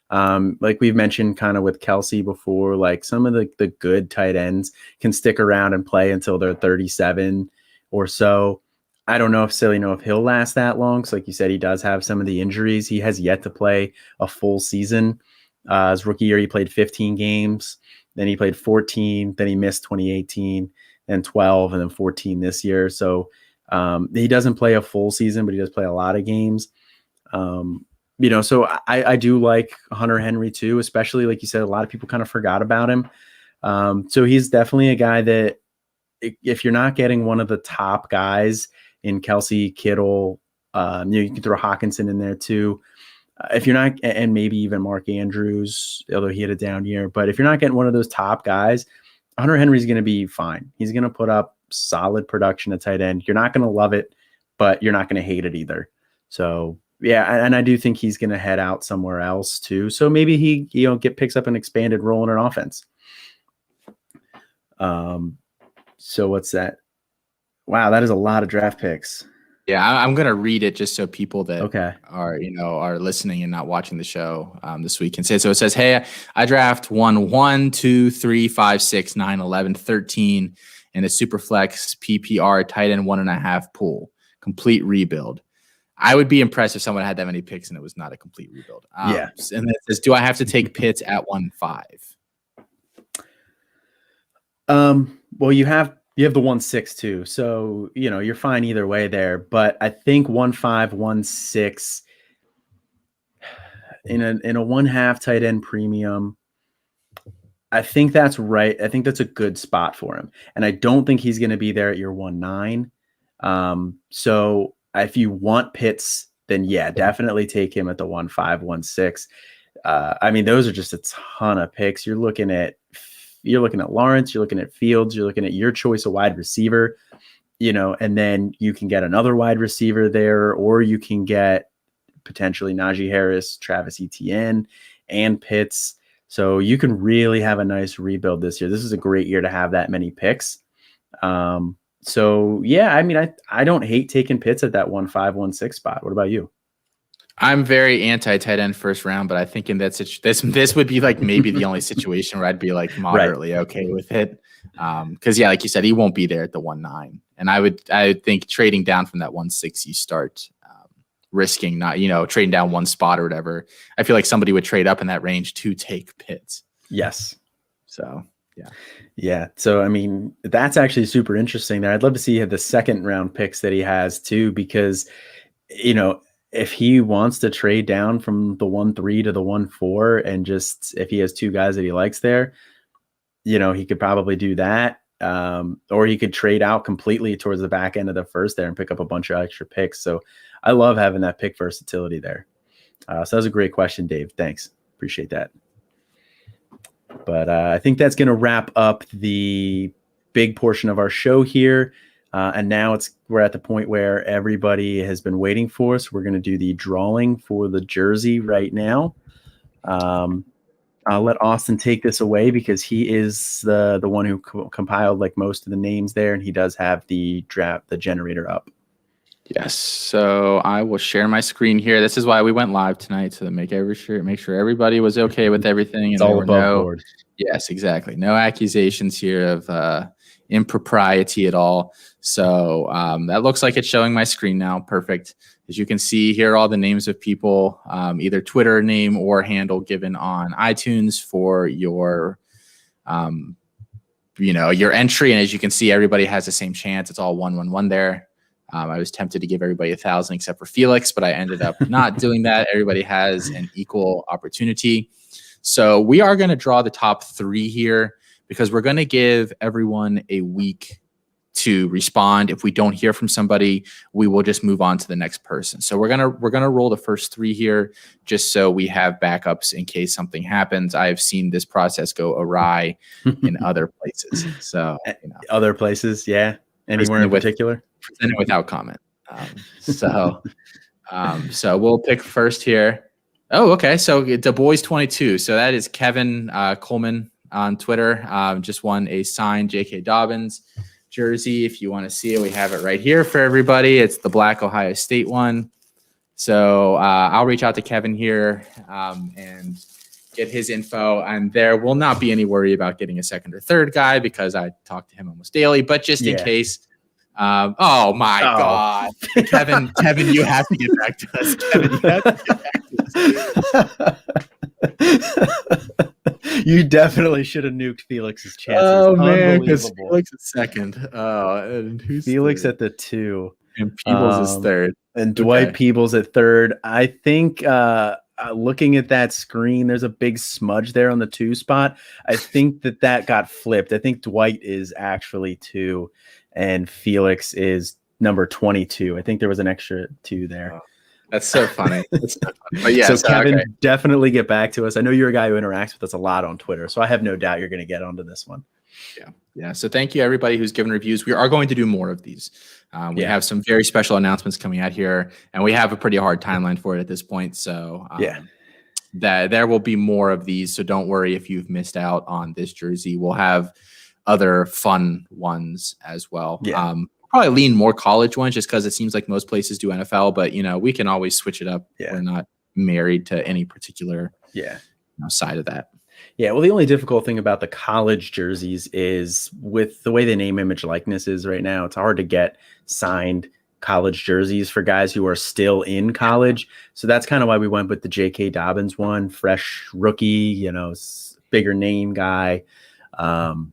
Like we've mentioned kind of with Kelsey before, like some of the good tight ends can stick around and play until they're 37 or so. I don't know if he'll last that long. So like you said, he does have some of the injuries. He has yet to play a full season. His rookie year, he played 15 games. Then he played 14. Then he missed 2018 and 12 and then 14 this year. So he doesn't play a full season, but he does play a lot of games. So I do like Hunter Henry too, especially like you said, a lot of people kind of forgot about him. So he's definitely a guy that if you're not getting one of the top guys in Kelsey, Kittle, you can throw Hawkinson in there too. If you're not, and maybe even Mark Andrews, although he had a down year, but if you're not getting one of those top guys, Hunter Henry's going to be fine. He's going to put up solid production at tight end. You're not going to love it, but you're not going to hate it either. So yeah, and I do think he's going to head out somewhere else too. So maybe he picks up an expanded role in an offense. So what's that? Wow, that is a lot of draft picks. Yeah, I'm going to read it just so people that are listening and not watching the show this week can say. So it says, hey, I draft 1, 2, 3, 5, 6, 9, 11, 13 in a super flex PPR tight end 1.5 pool, complete rebuild. I would be impressed if someone had that many picks and it was not a complete rebuild. And then it says, do I have to take Pitts at 1.5? Well, you have the 1.6 too. So, you're fine either way there, but I think 1.5, 1.6 in a 1.5 tight end premium, I think that's right. I think that's a good spot for him. And I don't think he's going to be there at your 1.9. So if you want Pitts, then yeah, definitely take him at the 1.5, 1.6. I mean, those are just a ton of picks. You're looking at Lawrence, you're looking at Fields, you're looking at your choice of wide receiver, and then you can get another wide receiver there, or you can get potentially Najee Harris, Travis Etienne, and Pitts. So you can really have a nice rebuild this year. This is a great year to have that many picks. So yeah, I mean, I don't hate taking Pitts at that 1.5, 1.6 spot. What about you? I'm very anti tight end first round, but I think in that this would be like maybe the only situation where I'd be like moderately okay with it. Because like you said, he won't be there at the 1.9, and I would think trading down from that 1.6, you start risking not trading down one spot or whatever. I feel like somebody would trade up in that range to take Pitts. Yes. So yeah. So I mean, that's actually super interesting there. I'd love to see the second round picks that he has too, because if he wants to trade down from the 1.3 to the 1.4 and just if he has two guys that he likes there, he could probably do that. Or he could trade out completely towards the back end of the first there and pick up a bunch of extra picks. So I love having that pick versatility there. So that was a great question, Dave. Thanks. Appreciate that. But I think that's going to wrap up the big portion of our show here. And now we're at the point where everybody has been waiting for us. We're going to do the drawing for the jersey right now. I'll let Austin take this away because he is the one who compiled like most of the names there, and he does have the generator up. Yes, so I will share my screen here. This is why we went live tonight, to make sure everybody was okay with everything. It's all above board. Yes, exactly. No accusations here of impropriety at all. So that looks like it's showing my screen now. Perfect. As you can see here, are all the names of people, either Twitter name or handle given on iTunes for your your entry. And as you can see, everybody has the same chance. It's all 1-1-1 there. I was tempted to give everybody 1,000 except for Felix, but I ended up not doing that. Everybody has an equal opportunity. So we are going to draw the top 3 here because we're going to give everyone a week to respond. If we don't hear from somebody, we will just move on to the next person. So we're gonna roll the first 3 here, just so we have backups in case something happens. I've seen this process go awry in other places. So other places, yeah. Anywhere in particular? Presented without comment. So we'll pick first here. Oh, okay. So the boys 22. So that is Kevin Coleman on Twitter. Just won a signed JK Dobbins jersey. If you want to see it, we have it right here for everybody. It's the black Ohio State one. So I'll reach out to Kevin here and get his info. And there will not be any worry about getting a second or third guy because I talk to him almost daily. But just in case. Oh my God, Kevin, you have to get back to us. Kevin, you have to get back to us. You definitely should have nuked Felix's chances. Oh man, because Felix is second. And who's Felix third? At the 2, and Peebles is third, and Dwight Peebles at 3rd. I think looking at that screen, there's a big smudge there on the 2 spot. I think that got flipped. I think Dwight is actually 2. And Felix is number 22. I think there was an extra 2 there. Oh, that's so funny. But yeah, so Kevin, definitely get back to us. I know you're a guy who interacts with us a lot on Twitter, so I have no doubt you're going to get onto this one. Yeah. So thank you everybody who's given reviews. We are going to do more of these. We have some very special announcements coming out here, and we have a pretty hard timeline for it at this point. So that there will be more of these. So don't worry if you've missed out on this jersey. We'll have other fun ones as well. Probably lean more college ones just because it seems like most places do NFL, but we can always switch it up. We're not married to any particular side of that. Yeah, well, the only difficult thing about the college jerseys is with the way the name, image, likeness is right now, it's hard to get signed college jerseys for guys who are still in college. So that's kind of why we went with the JK Dobbins one, fresh rookie, bigger name guy. And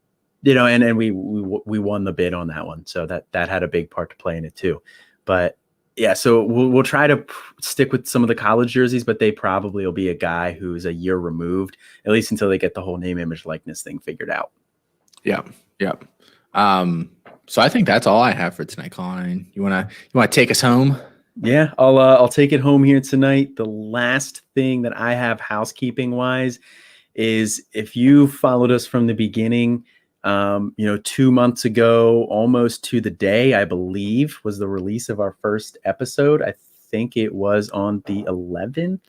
we won the bid on that one, so that had a big part to play in it too. But yeah, so we'll try to stick with some of the college jerseys, but they probably will be a guy who's a year removed, at least until they get the whole name, image, likeness thing figured out. Yeah. So I think that's all I have for tonight, Colin. You wanna take us home? Yeah, I'll take it home here tonight. The last thing that I have housekeeping wise is if you followed us from the beginning. 2 months ago, almost to the day, I believe, was the release of our first episode. I think it was on the 11th,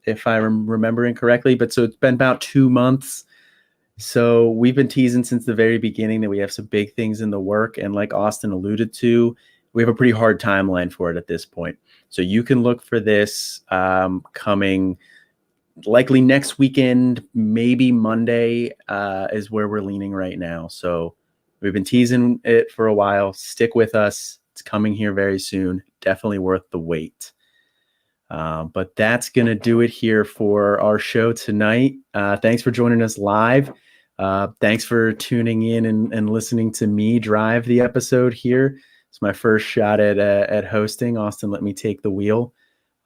if I'm remembering correctly. But so it's been about 2 months. So we've been teasing since the very beginning that we have some big things in the work. And like Austin alluded to, we have a pretty hard timeline for it at this point. So you can look for this coming likely next weekend, maybe Monday is where we're leaning right now. So we've been teasing it for a while. Stick with us. It's coming here very soon. Definitely worth the wait. But that's going to do it here for our show tonight. Thanks for joining us live. Thanks for tuning in and listening to me drive the episode here. It's my first shot at hosting. Austin let me take the wheel.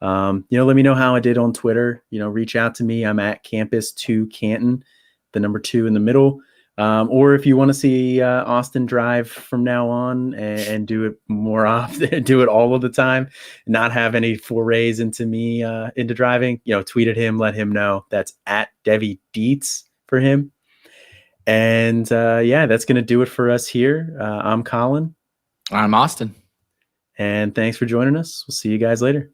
Let me know how I did on Twitter. Reach out to me. I'm at Campus2 Canton, the number 2 in the middle. Or if you want to see Austin drive from now on and do it more often, do it all of the time, not have any forays into me into driving, tweet at him, let him know. That's at Devi Dietz for him. And that's going to do it for us here. I'm Colin. I'm Austin. And thanks for joining us. We'll see you guys later.